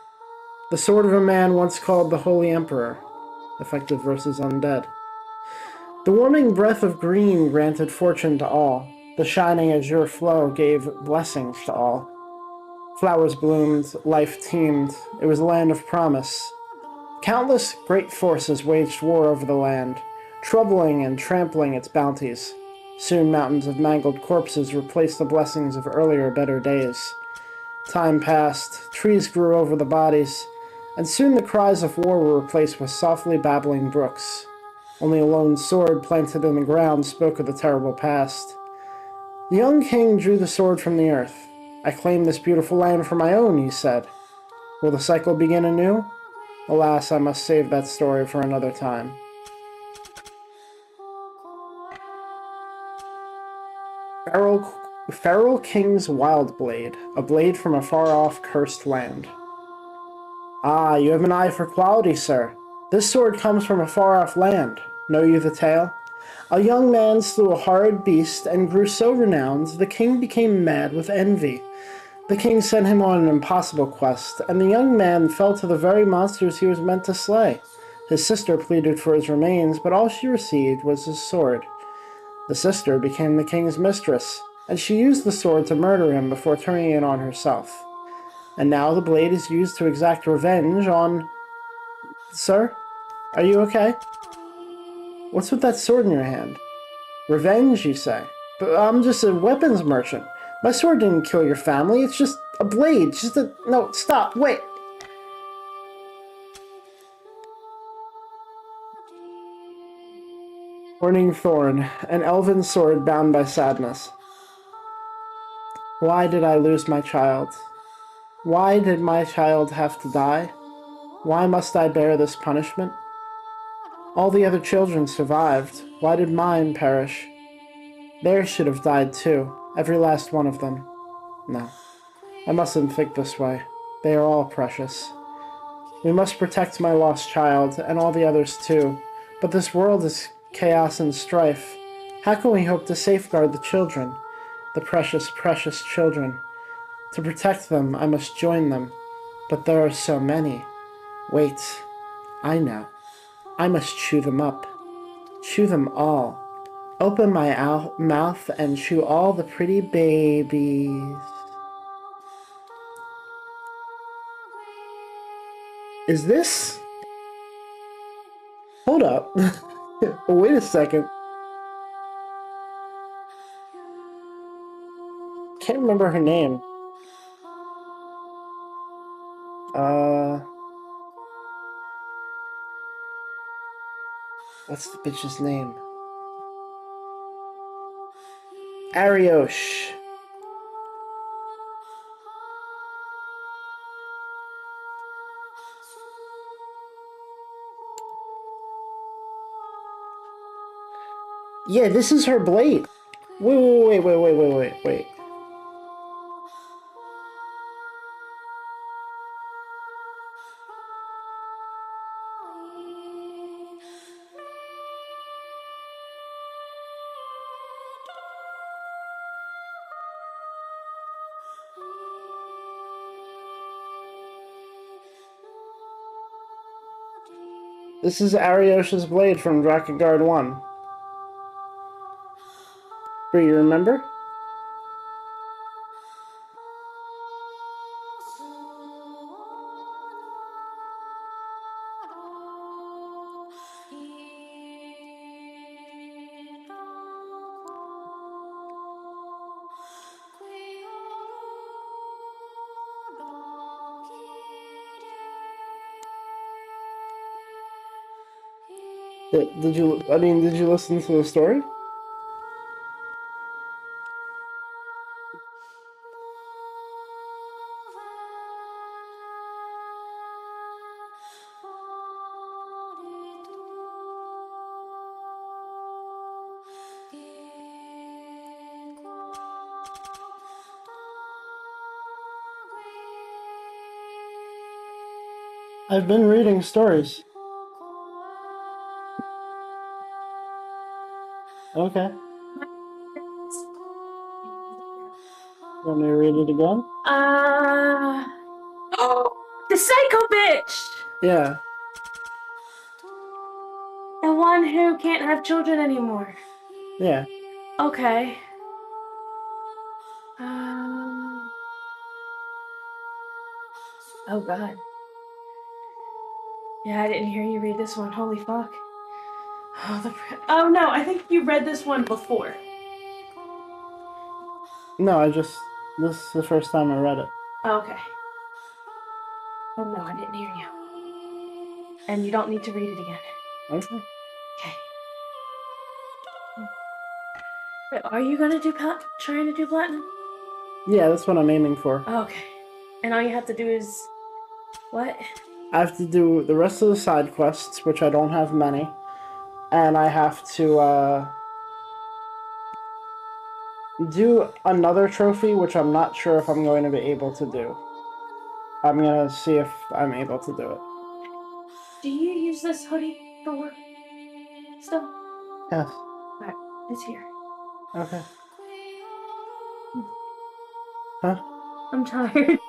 The sword of a man once called the Holy Emperor. Effective versus undead. The warming breath of green granted fortune to all. The shining azure flow gave blessings to all. Flowers bloomed, life teemed. It was a land of promise. Countless great forces waged war over the land, troubling and trampling its bounties. Soon mountains of mangled corpses replaced the blessings of earlier, better days. Time passed, trees grew over the bodies, and soon the cries of war were replaced with softly babbling brooks. Only a lone sword planted in the ground spoke of the terrible past. The young king drew the sword from the earth. "I claim this beautiful land for my own," he said. "Will the cycle begin anew?" Alas, I must save that story for another time. Feral King's Wild Blade, a blade from a far-off cursed land. "Ah, you have an eye for quality, sir. This sword comes from a far-off land. Know you the tale? A young man slew a horrid beast and grew so renowned the king became mad with envy. The king sent him on an impossible quest, and the young man fell to the very monsters he was meant to slay. His sister pleaded for his remains, but all she received was his sword. The sister became the king's mistress, and she used the sword to murder him before turning it on herself. And now the blade is used to exact revenge on... Sir? Are you okay? What's with that sword in your hand? Revenge, you say? But I'm just a weapons merchant. My sword didn't kill your family, it's just a blade, just a... No, stop, wait! Burning Thorn, an elven sword bound by sadness. Why did I lose my child? Why did my child have to die? Why must I bear this punishment? All the other children survived. Why did mine perish? Theirs should have died too, every last one of them. No, I mustn't think this way. They are all precious. We must protect my lost child, and all the others too. But this world is chaos and strife. How can we hope to safeguard the children? The precious, precious children. To protect them, I must join them. But there are so many. Wait, I know. I must chew them up. Chew them all. Open my mouth and chew all the pretty babies. Is this... Hold up. Wait a second. Can't remember her name. What's the bitch's name? Ariosh. Yeah, this is her blade. Wait. This is Ariosh's blade from Drakengard 1. Do you remember? Did you? I mean, did you listen to the story? I've been reading stories. Okay. Want me to read it again? The psycho bitch! Yeah. The one who can't have children anymore. Yeah. Okay. Oh god. Yeah, I didn't hear you read this one. Holy fuck. Oh no, I think you read this one before. No, this is the first time I read it. Okay. Oh no, I didn't hear you. And you don't need to read it again. Okay. Okay. Wait, are you gonna do trying to do platinum? Yeah, that's what I'm aiming for. Okay. And all you have to do is what? I have to do the rest of the side quests, which I don't have many, and I have to do another trophy, which I'm not sure if I'm going to be able to do. I'm gonna see if I'm able to do it. Do you use this hoodie for work still? Yes. Alright, it's here. Okay. Huh? I'm tired.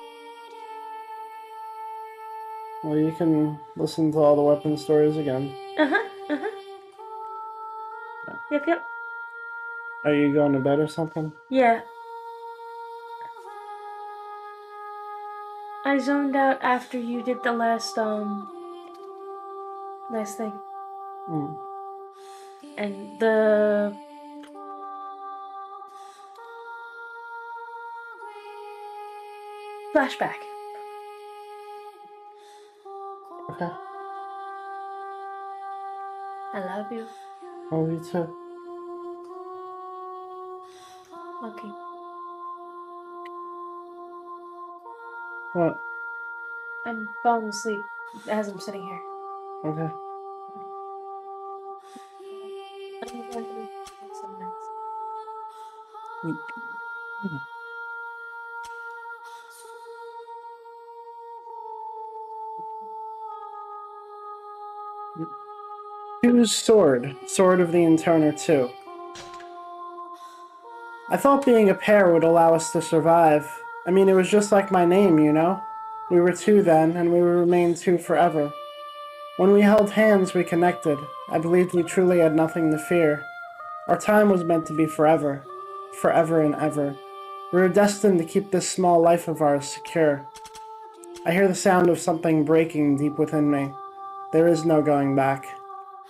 Well, you can listen to all the weapon stories again. Yep. Are you going to bed or something? Yeah. I zoned out after you did the last thing. Mm. And the flashback. Okay. I love you. Oh, you too. Okay. What? I'm falling asleep as I'm sitting here. Okay. I'm going to take some minutes. Choose sword. Sword of the Interner 2. I thought being a pair would allow us to survive. I mean, it was just like my name, you know? We were two then, and we would remain two forever. When we held hands, we connected. I believed we truly had nothing to fear. Our time was meant to be forever. Forever and ever. We were destined to keep this small life of ours secure. I hear the sound of something breaking deep within me. There is no going back.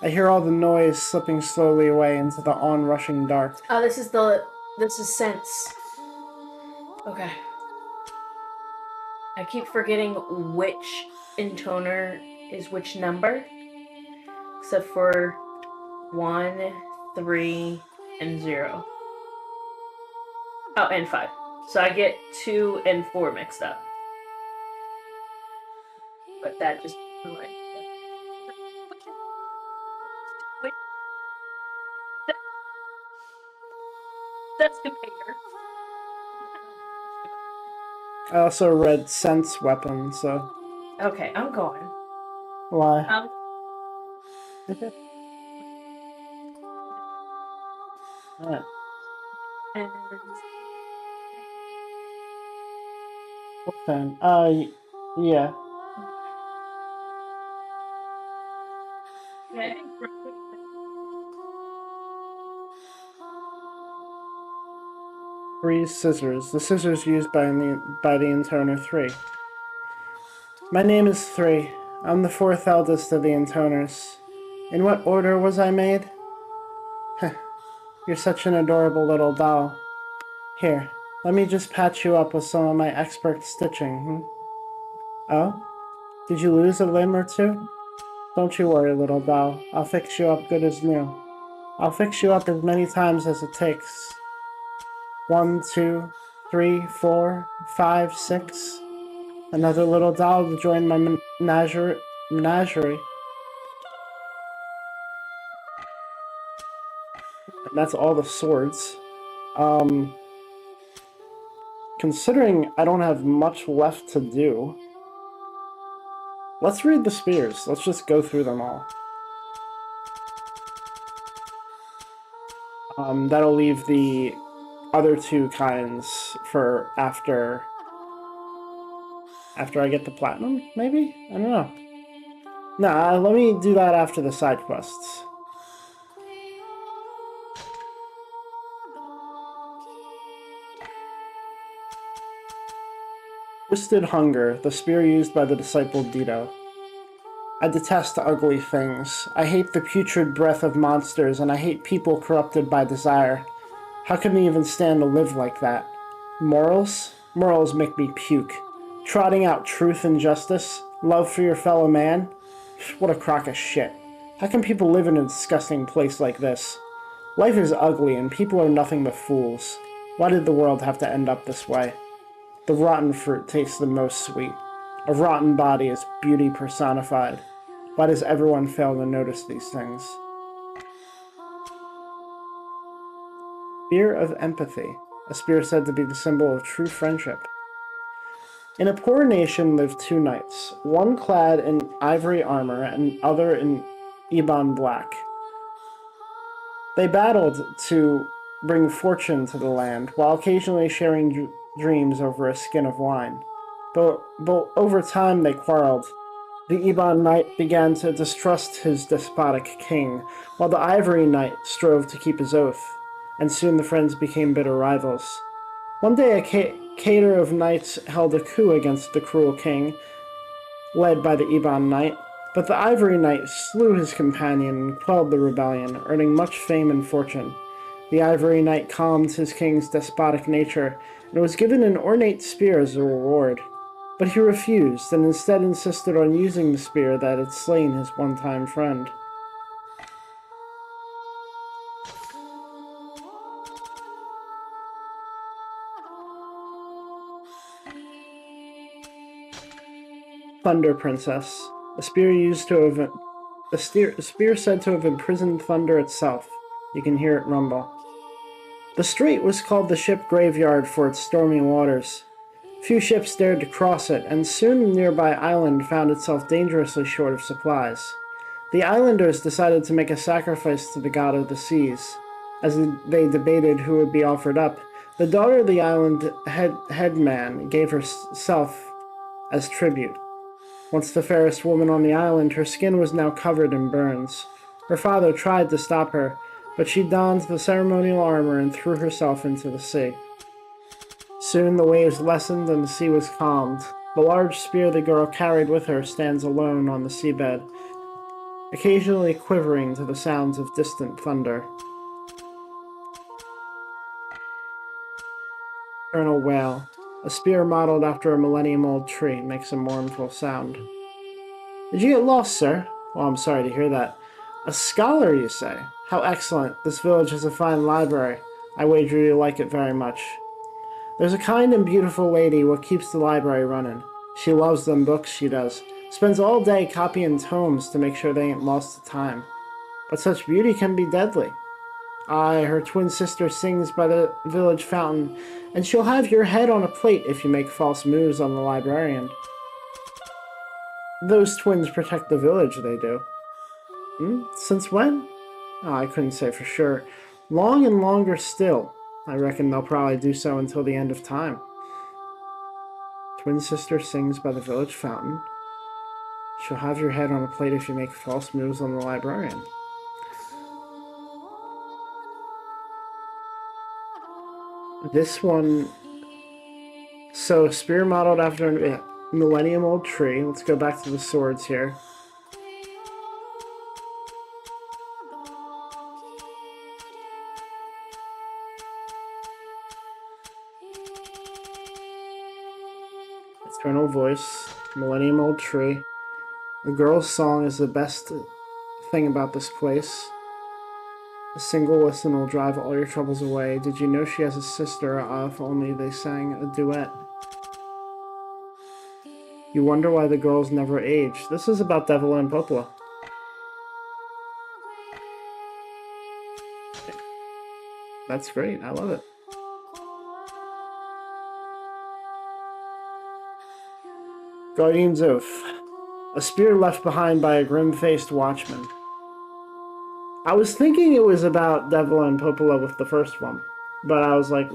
I hear all the noise slipping slowly away into the onrushing dark. Oh, this is sense. Okay. I keep forgetting which intoner is which number. Except for 1, 3, and 0. Oh, and 5. So I get 2 and 4 mixed up. But that just like that's computer. I also read Sense Weapon, so... Okay, I'm going. Why? Okay. Alright. And What then? Yeah. okay. 3 scissors. The scissors used by the Intoner 3. My name is 3. I'm the 4th eldest of the Intoners. In what order was I made? Heh. You're such an adorable little doll. Here, let me just patch you up with some of my expert stitching, Oh? Did you lose a limb or two? Don't you worry, little doll. I'll fix you up good as new. I'll fix you up as many times as it takes. 1, 2, 3, 4, 5, 6. Another little doll to join my menagerie. And that's all the swords. Considering I don't have much left to do, let's read the spears. Let's just go through them all. That'll leave the other two kinds for after I get the platinum, maybe? I don't know. Nah, let me do that after the side quests. Twisted Hunger, the spear used by the disciple Dido. I detest ugly things. I hate the putrid breath of monsters, and I hate people corrupted by desire. How can we even stand to live like that? Morals? Morals make me puke. Trotting out truth and justice? Love for your fellow man? What a crock of shit. How can people live in a disgusting place like this? Life is ugly, and people are nothing but fools. Why did the world have to end up this way? The rotten fruit tastes the most sweet. A rotten body is beauty personified. Why does everyone fail to notice these things? Spear of Empathy, a spear said to be the symbol of true friendship. In a poor nation lived two knights, one clad in ivory armor and other in ebon black. They battled to bring fortune to the land, while occasionally sharing dreams over a skin of wine. But over time they quarreled. The Ebon Knight began to distrust his despotic king, while the Ivory Knight strove to keep his oath, and soon the friends became bitter rivals. One day a cadre of knights held a coup against the cruel king, led by the Ebon Knight, but the Ivory Knight slew his companion and quelled the rebellion, earning much fame and fortune. The Ivory Knight calmed his king's despotic nature, and was given an ornate spear as a reward. But he refused, and instead insisted on using the spear that had slain his one-time friend. Thunder Princess, a spear said to have imprisoned thunder itself. You can hear it rumble. The strait was called the ship graveyard for its stormy waters. Few ships dared to cross it, and soon a nearby island found itself dangerously short of supplies. The islanders decided to make a sacrifice to the god of the seas. As they debated who would be offered up, the daughter of the island headman gave herself as tribute. Once the fairest woman on the island, her skin was now covered in burns. Her father tried to stop her, but she donned the ceremonial armor and threw herself into the sea. Soon the waves lessened and the sea was calmed. The large spear the girl carried with her stands alone on the seabed, occasionally quivering to the sounds of distant thunder. Eternal Wail, a spear modeled after a millennium-old tree, makes a mournful sound. Did you get lost, sir? Well, I'm sorry to hear that. A scholar, you say? How excellent. This village has a fine library. I wager you like it very much. There's a kind and beautiful lady what keeps the library running. She loves them books, she does. Spends all day copying tomes to make sure they ain't lost to time. But such beauty can be deadly. Aye, her twin sister sings by the village fountain, and she'll have your head on a plate if you make false moves on the librarian. Those twins protect the village, they do. Since when? Oh, I couldn't say for sure. Long and longer still. I reckon they'll probably do so until the end of time. Twin sister sings by the village fountain. She'll have your head on a plate if you make false moves on the librarian. This one... So, spear modeled after a millennium-old tree. Let's go back to the swords here. Eternal Voice, Millennium Old Tree, The girl's song is the best thing about this place. A single listen will drive all your troubles away. Did you know she has a sister? If only they sang a duet. You wonder why the girls never age. This is about Devil and Popola. That's great. I love it. Guardian's Oath. A spear left behind by a grim-faced watchman. I was thinking it was about Devil and Popola with the first one, but I was like,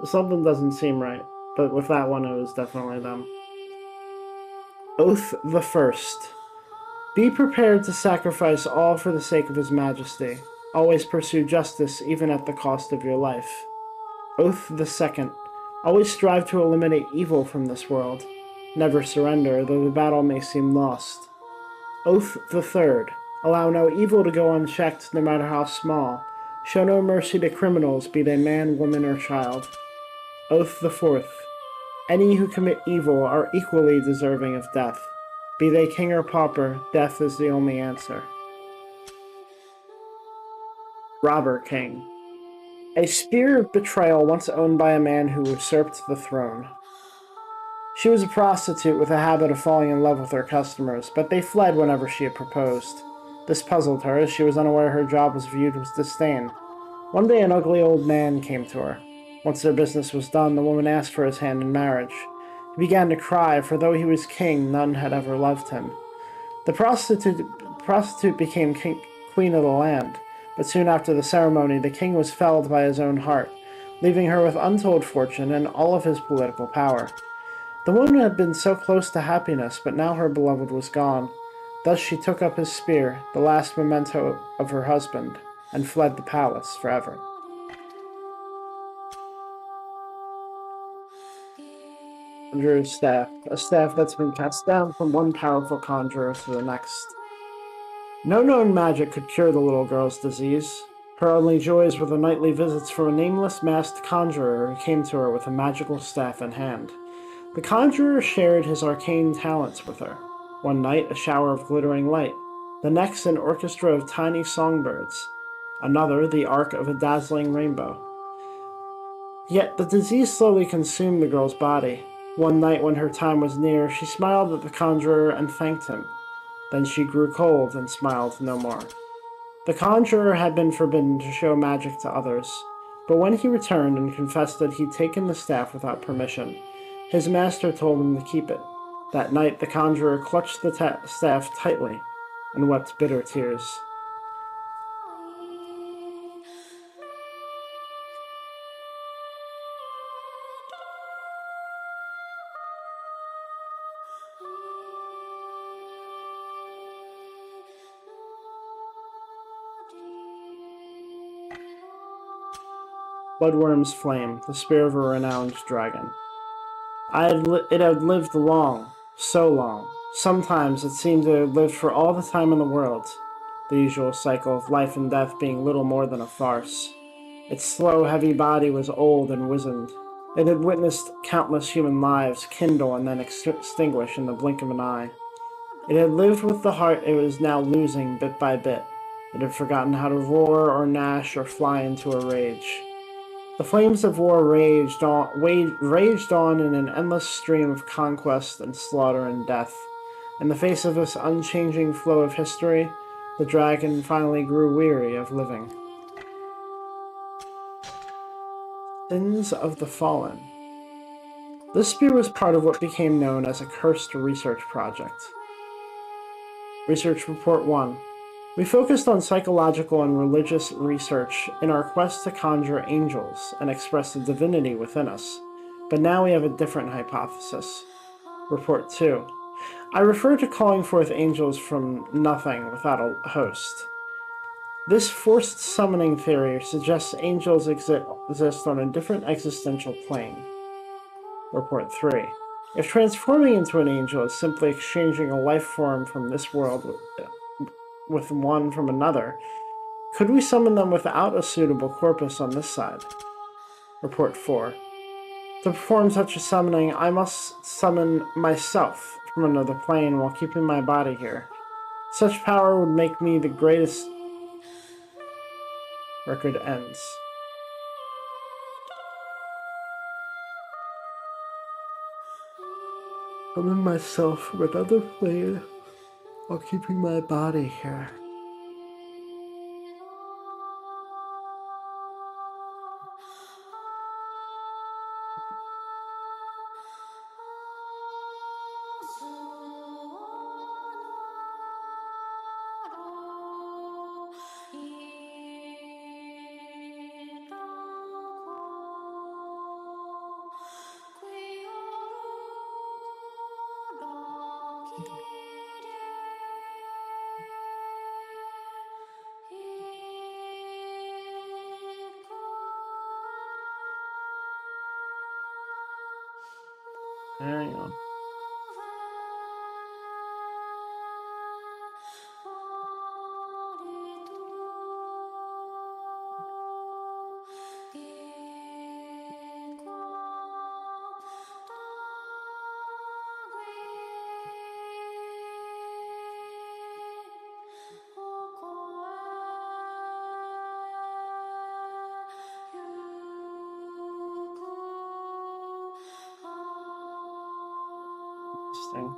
something doesn't seem right. But with that one, it was definitely them. Oath the First. Be prepared to sacrifice all for the sake of His Majesty. Always pursue justice, even at the cost of your life. Oath the Second. Always strive to eliminate evil from this world. Never surrender, though the battle may seem lost. Oath the Third. Allow no evil to go unchecked, no matter how small. Show no mercy to criminals, be they man, woman, or child. Oath the Fourth. Any who commit evil are equally deserving of death. Be they king or pauper, death is the only answer. Robber King. A spear of betrayal once owned by a man who usurped the throne. She was a prostitute with a habit of falling in love with her customers, but they fled whenever she had proposed. This puzzled her, as she was unaware her job was viewed with disdain. One day an ugly old man came to her. Once their business was done, the woman asked for his hand in marriage. He began to cry, for though he was king, none had ever loved him. The prostitute became queen of the land, but soon after the ceremony, the king was felled by his own heart, leaving her with untold fortune and all of his political power. The woman had been so close to happiness, but now her beloved was gone. Thus she took up his spear, the last memento of her husband, and fled the palace forever. Conjurer's Staff, a staff that's been passed down from one powerful conjurer to the next. No known magic could cure the little girl's disease. Her only joys were the nightly visits from a nameless masked conjurer who came to her with a magical staff in hand. The conjurer shared his arcane talents with her. One night, a shower of glittering light. The next, an orchestra of tiny songbirds. Another, the arc of a dazzling rainbow. Yet the disease slowly consumed the girl's body. One night when her time was near, she smiled at the conjurer and thanked him. Then she grew cold and smiled no more. The conjurer had been forbidden to show magic to others, but when he returned and confessed that he'd taken the staff without permission, his master told him to keep it. That night the conjurer clutched the staff tightly and wept bitter tears. Bloodworm's Flame, the spear of a renowned dragon. It had lived long, so long. Sometimes it seemed to have lived for all the time in the world, the usual cycle of life and death being little more than a farce. Its slow, heavy body was old and wizened. It had witnessed countless human lives kindle and then extinguish in the blink of an eye. It had lived with the heart it was now losing bit by bit. It had forgotten how to roar or gnash or fly into a rage. The flames of war raged on in an endless stream of conquest and slaughter and death. In the face of this unchanging flow of history, the dragon finally grew weary of living. Sins of the Fallen. This spear was part of what became known as a cursed research project. Research Report 1. We focused on psychological and religious research in our quest to conjure angels and express the divinity within us, but now we have a different hypothesis. Report 2. I refer to calling forth angels from nothing without a host. This forced summoning theory suggests angels exist on a different existential plane. Report 3. If transforming into an angel is simply exchanging a life form from this world with one from another, could we summon them without a suitable corpus on this side? Report 4. To perform such a summoning, I must summon myself from another plane while keeping my body here. Such power would make me the greatest. Record ends. Summon myself from another plane while keeping my body here. Hang on. Interesting.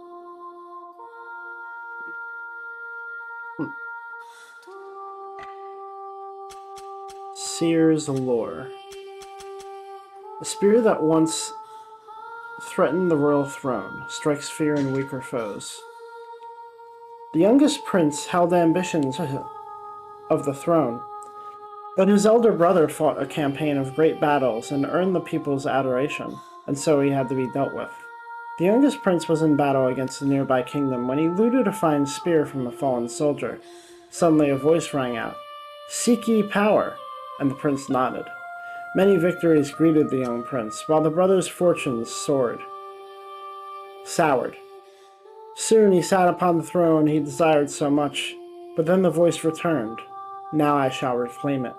Seer's Lore. A spear that once threatened the royal throne strikes fear in weaker foes. The youngest prince held ambitions of the throne, but his elder brother fought a campaign of great battles and earned the people's adoration, and so he had to be dealt with. The youngest prince was in battle against a nearby kingdom when he looted a fine spear from a fallen soldier. Suddenly a voice rang out, "Seek ye power," and the prince nodded. Many victories greeted the young prince, while the brothers' fortunes soured. Soured. Soon he sat upon the throne he desired so much, but then the voice returned, "Now I shall reclaim it."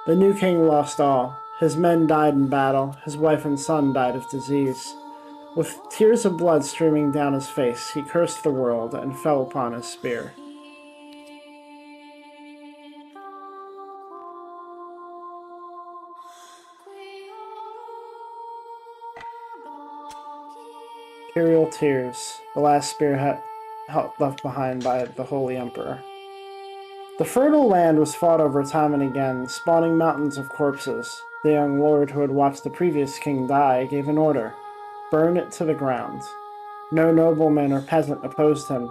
The new king lost all. His men died in battle, his wife and son died of disease. With tears of blood streaming down his face, he cursed the world and fell upon his spear. Imperial Tears, the last spear left behind by the Holy Emperor. The fertile land was fought over time and again, spawning mountains of corpses. The young lord who had watched the previous king die gave an order: burn it to the ground. No nobleman or peasant opposed him.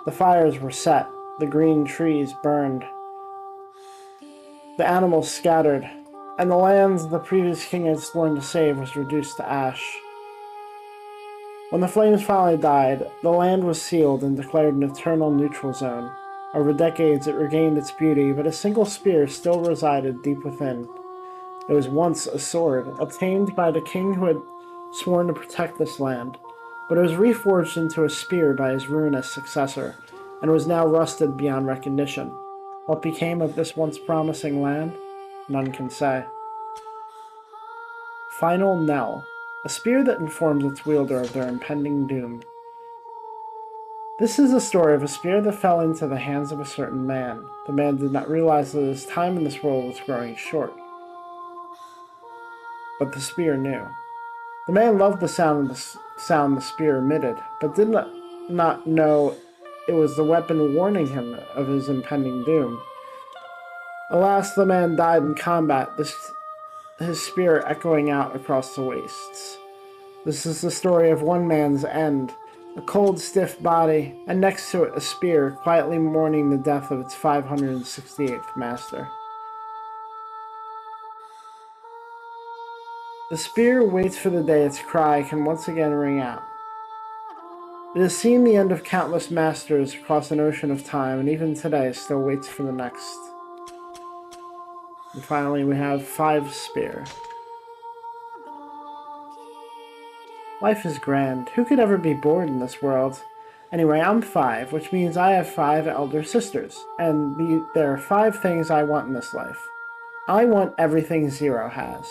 The fires were set, the green trees burned, the animals scattered, and the lands the previous king had sworn to save was reduced to ash. When the flames finally died, the land was sealed and declared an eternal neutral zone. Over decades it regained its beauty, but a single spear still resided deep within. It was once a sword, obtained by the king who had sworn to protect this land, but it was reforged into a spear by his ruinous successor, and was now rusted beyond recognition. What became of this once promising land? None can say. Final Knell, a spear that informs its wielder of their impending doom. This is the story of a spear that fell into the hands of a certain man. The man did not realize that his time in this world was growing short. But the spear knew. The man loved the sound the spear emitted, but did not know it was the weapon warning him of his impending doom. Alas, the man died in combat, his spear echoing out across the wastes. This is the story of one man's end. A cold, stiff body, and next to it a spear, quietly mourning the death of its 568th master. The spear waits for the day its cry can once again ring out. It has seen the end of countless masters across an ocean of time, and even today still waits for the next. And finally we have 5 Spear. Life is grand. Who could ever be bored in this world? Anyway, I'm 5, which means I have 5 elder sisters, and there are 5 things I want in this life. I want everything Zero has.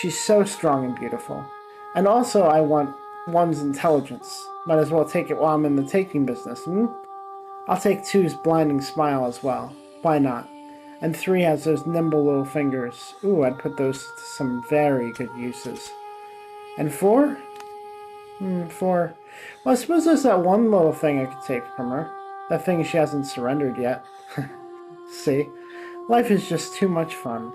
She's so strong and beautiful. And also I want 1's intelligence. Might as well take it while I'm in the taking business, hmm? I'll take 2's blinding smile as well. Why not? And 3 has those nimble little fingers. Ooh, I'd put those to some very good uses. And 4? 4. Well, I suppose there's that one little thing I could take from her. That thing she hasn't surrendered yet. See? Life is just too much fun.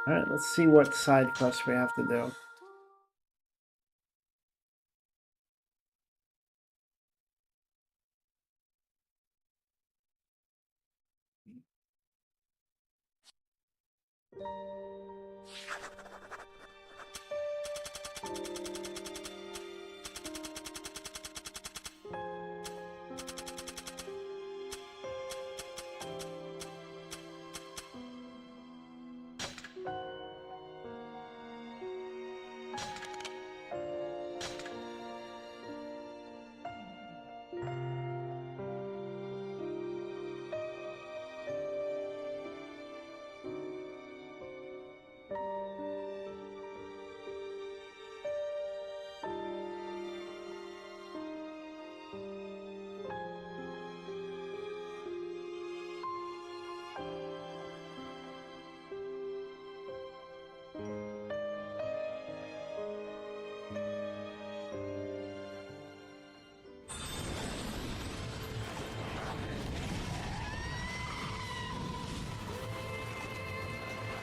Alright, let's see what side quest we have to do.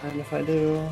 And if I do...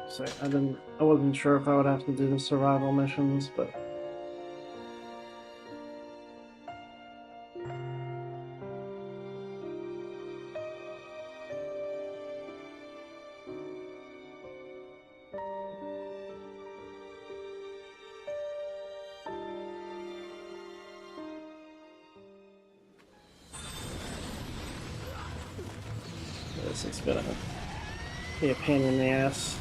So I wasn't sure if I would have to do the survival missions, but this is gonna be a pain in the ass.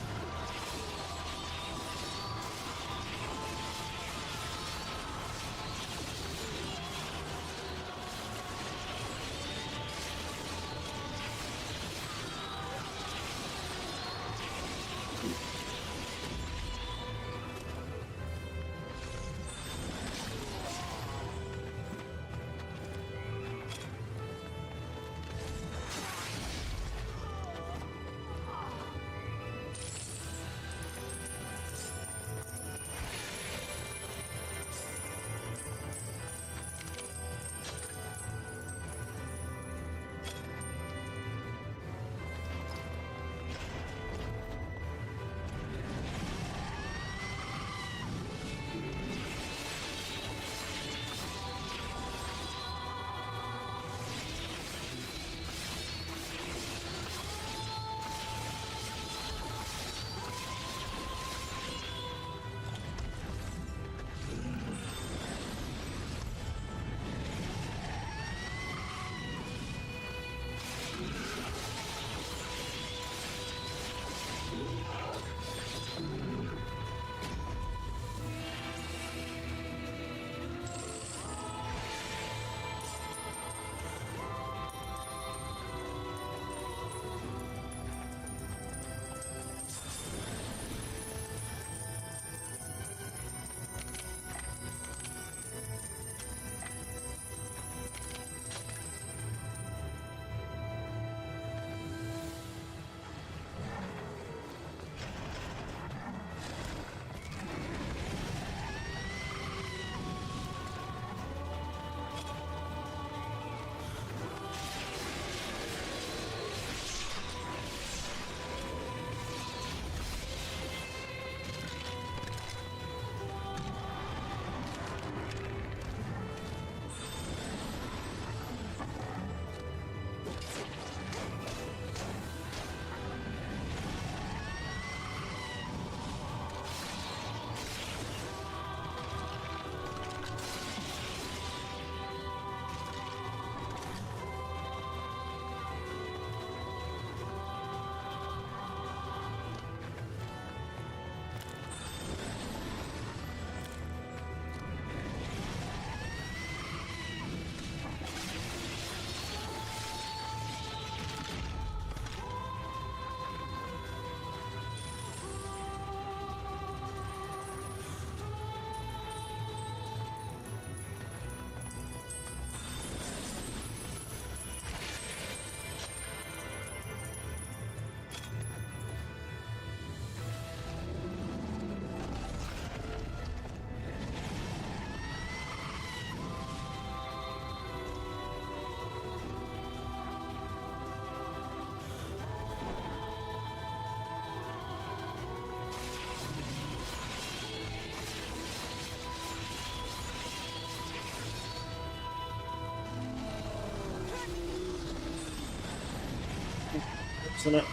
Isn't it?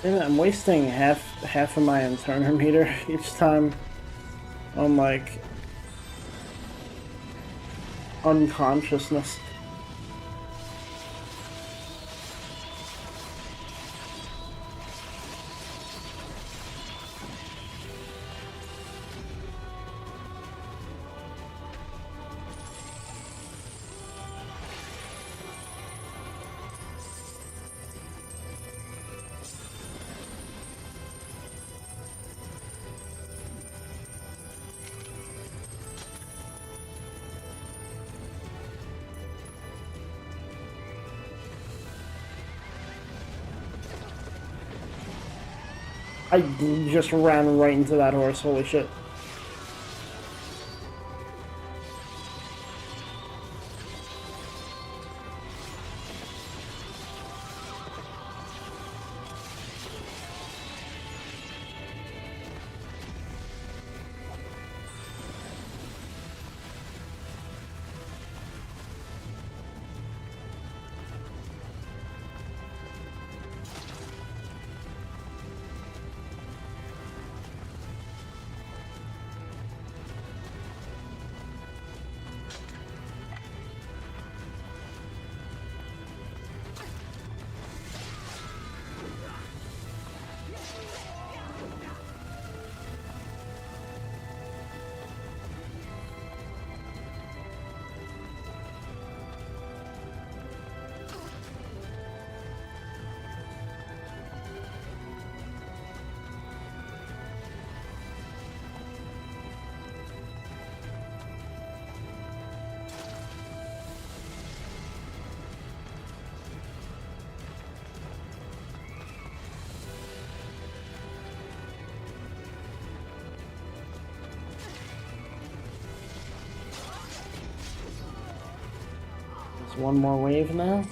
And I'm wasting half of my internal meter each time on like unconsciousness. I just ran right into that horse, holy shit. There's one more wave now.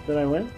Did I win?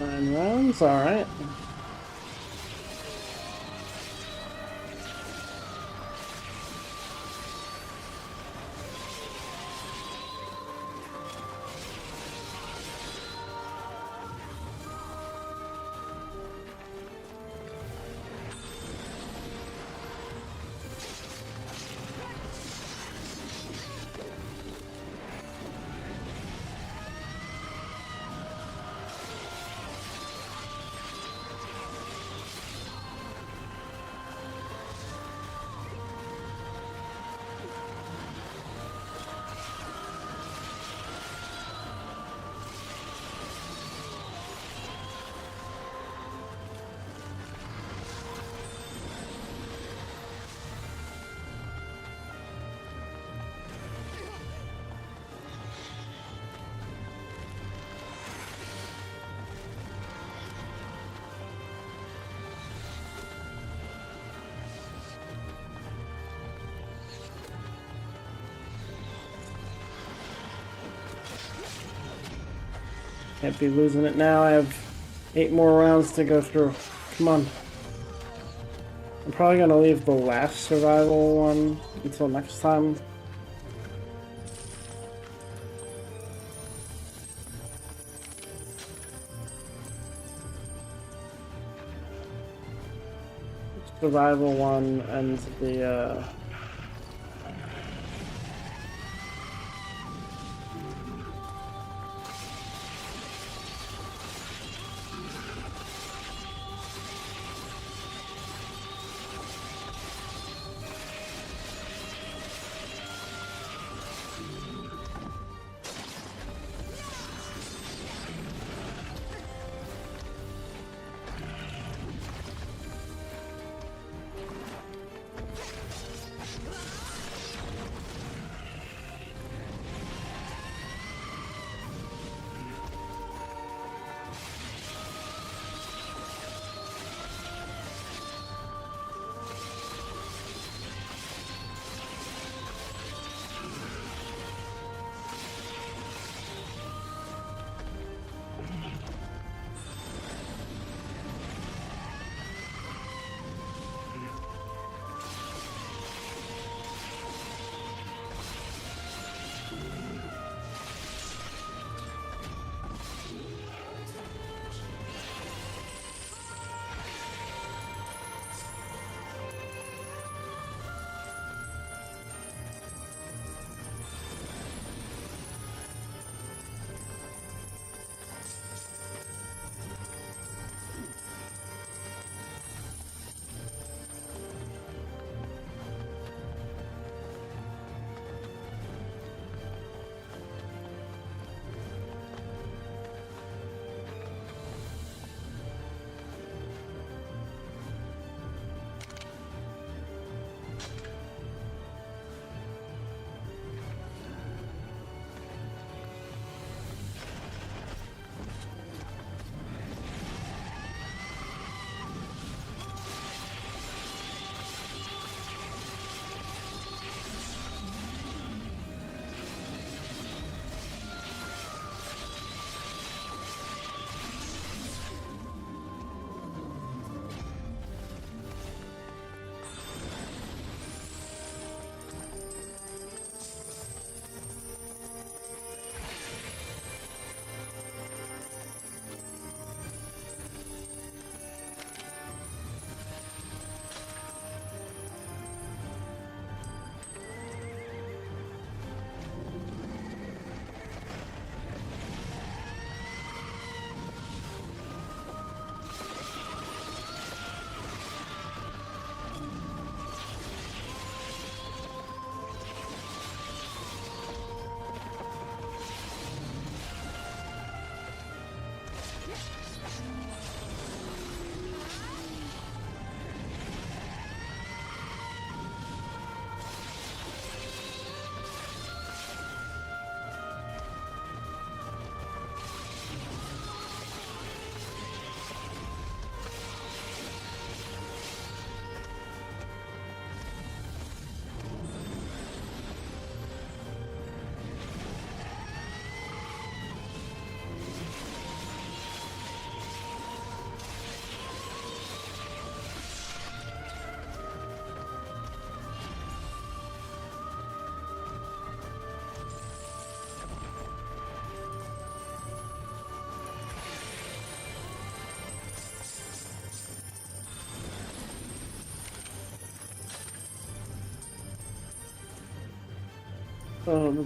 Nine rounds, alright. Can't be losing it now. I have 8 more rounds to go through. Come on. I'm probably gonna leave the last survival one until next time. Survival one and the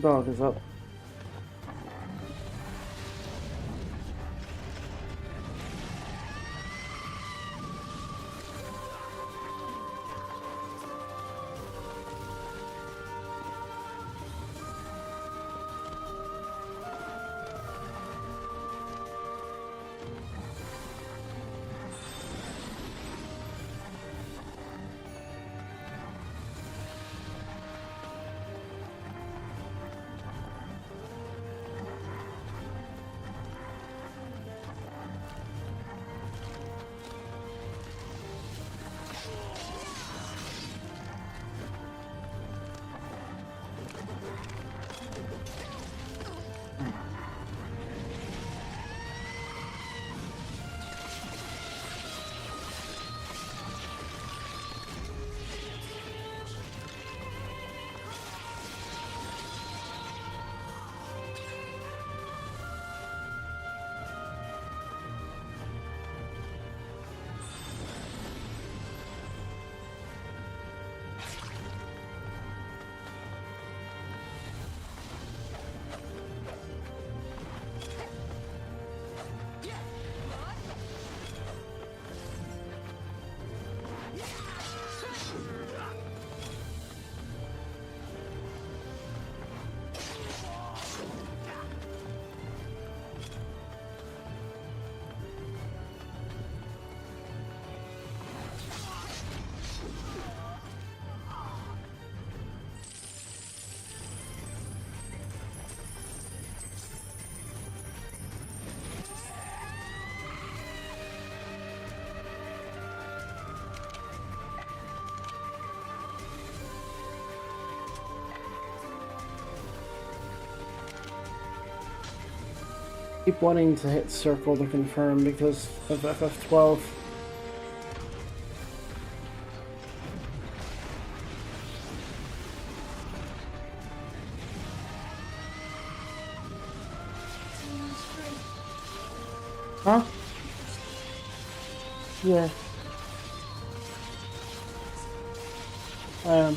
dog is up. Keep wanting to hit circle to confirm because of FF12. Huh? Yeah. Um.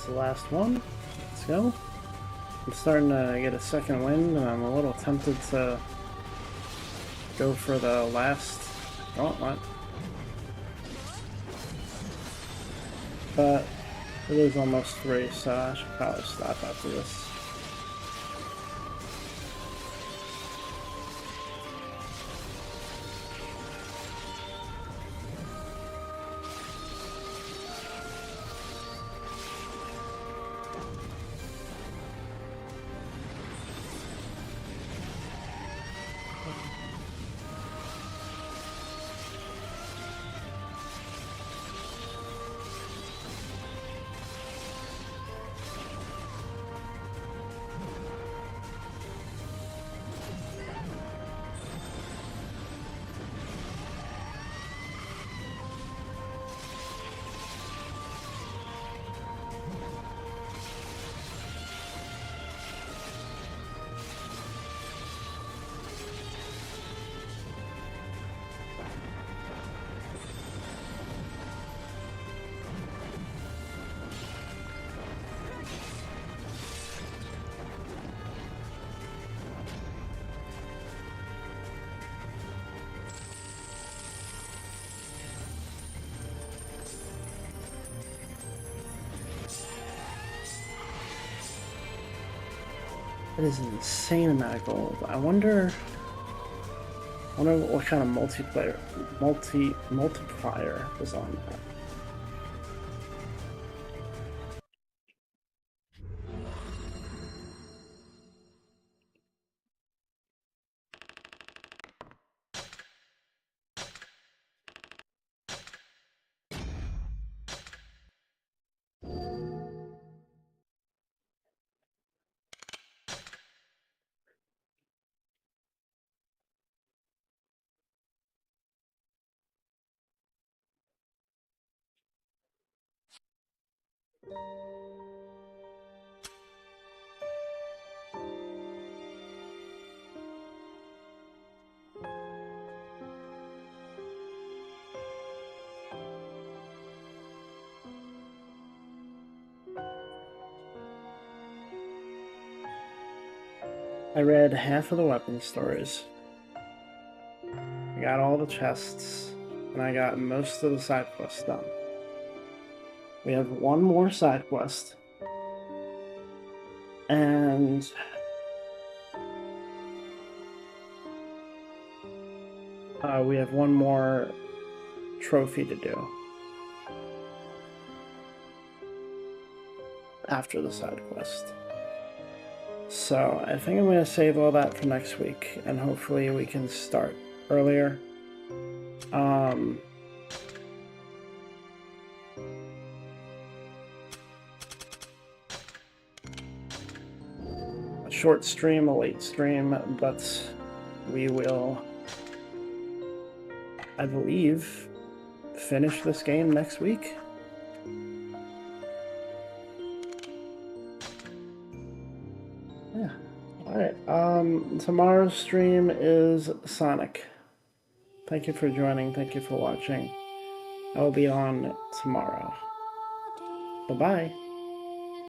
The last one. Let's go. I'm starting to get a second wind, and I'm a little tempted to go for the last gauntlet. But it is almost 3, so I should probably stop after this. It is an insane amount of gold. I wonder what kind of multiplier is on that. I read half of the weapon stories. I got all the chests, and I got most of the side quests done. We have one more side quest, and we have one more trophy to do after the side quest. So I think I'm going to save all that for next week, and hopefully we can start earlier. A short stream, a late stream, but we will, I believe, finish this game next week. Yeah. Alright, tomorrow's stream is Sonic. Thank you for joining, thank you for watching. I will be on tomorrow. Bye-bye.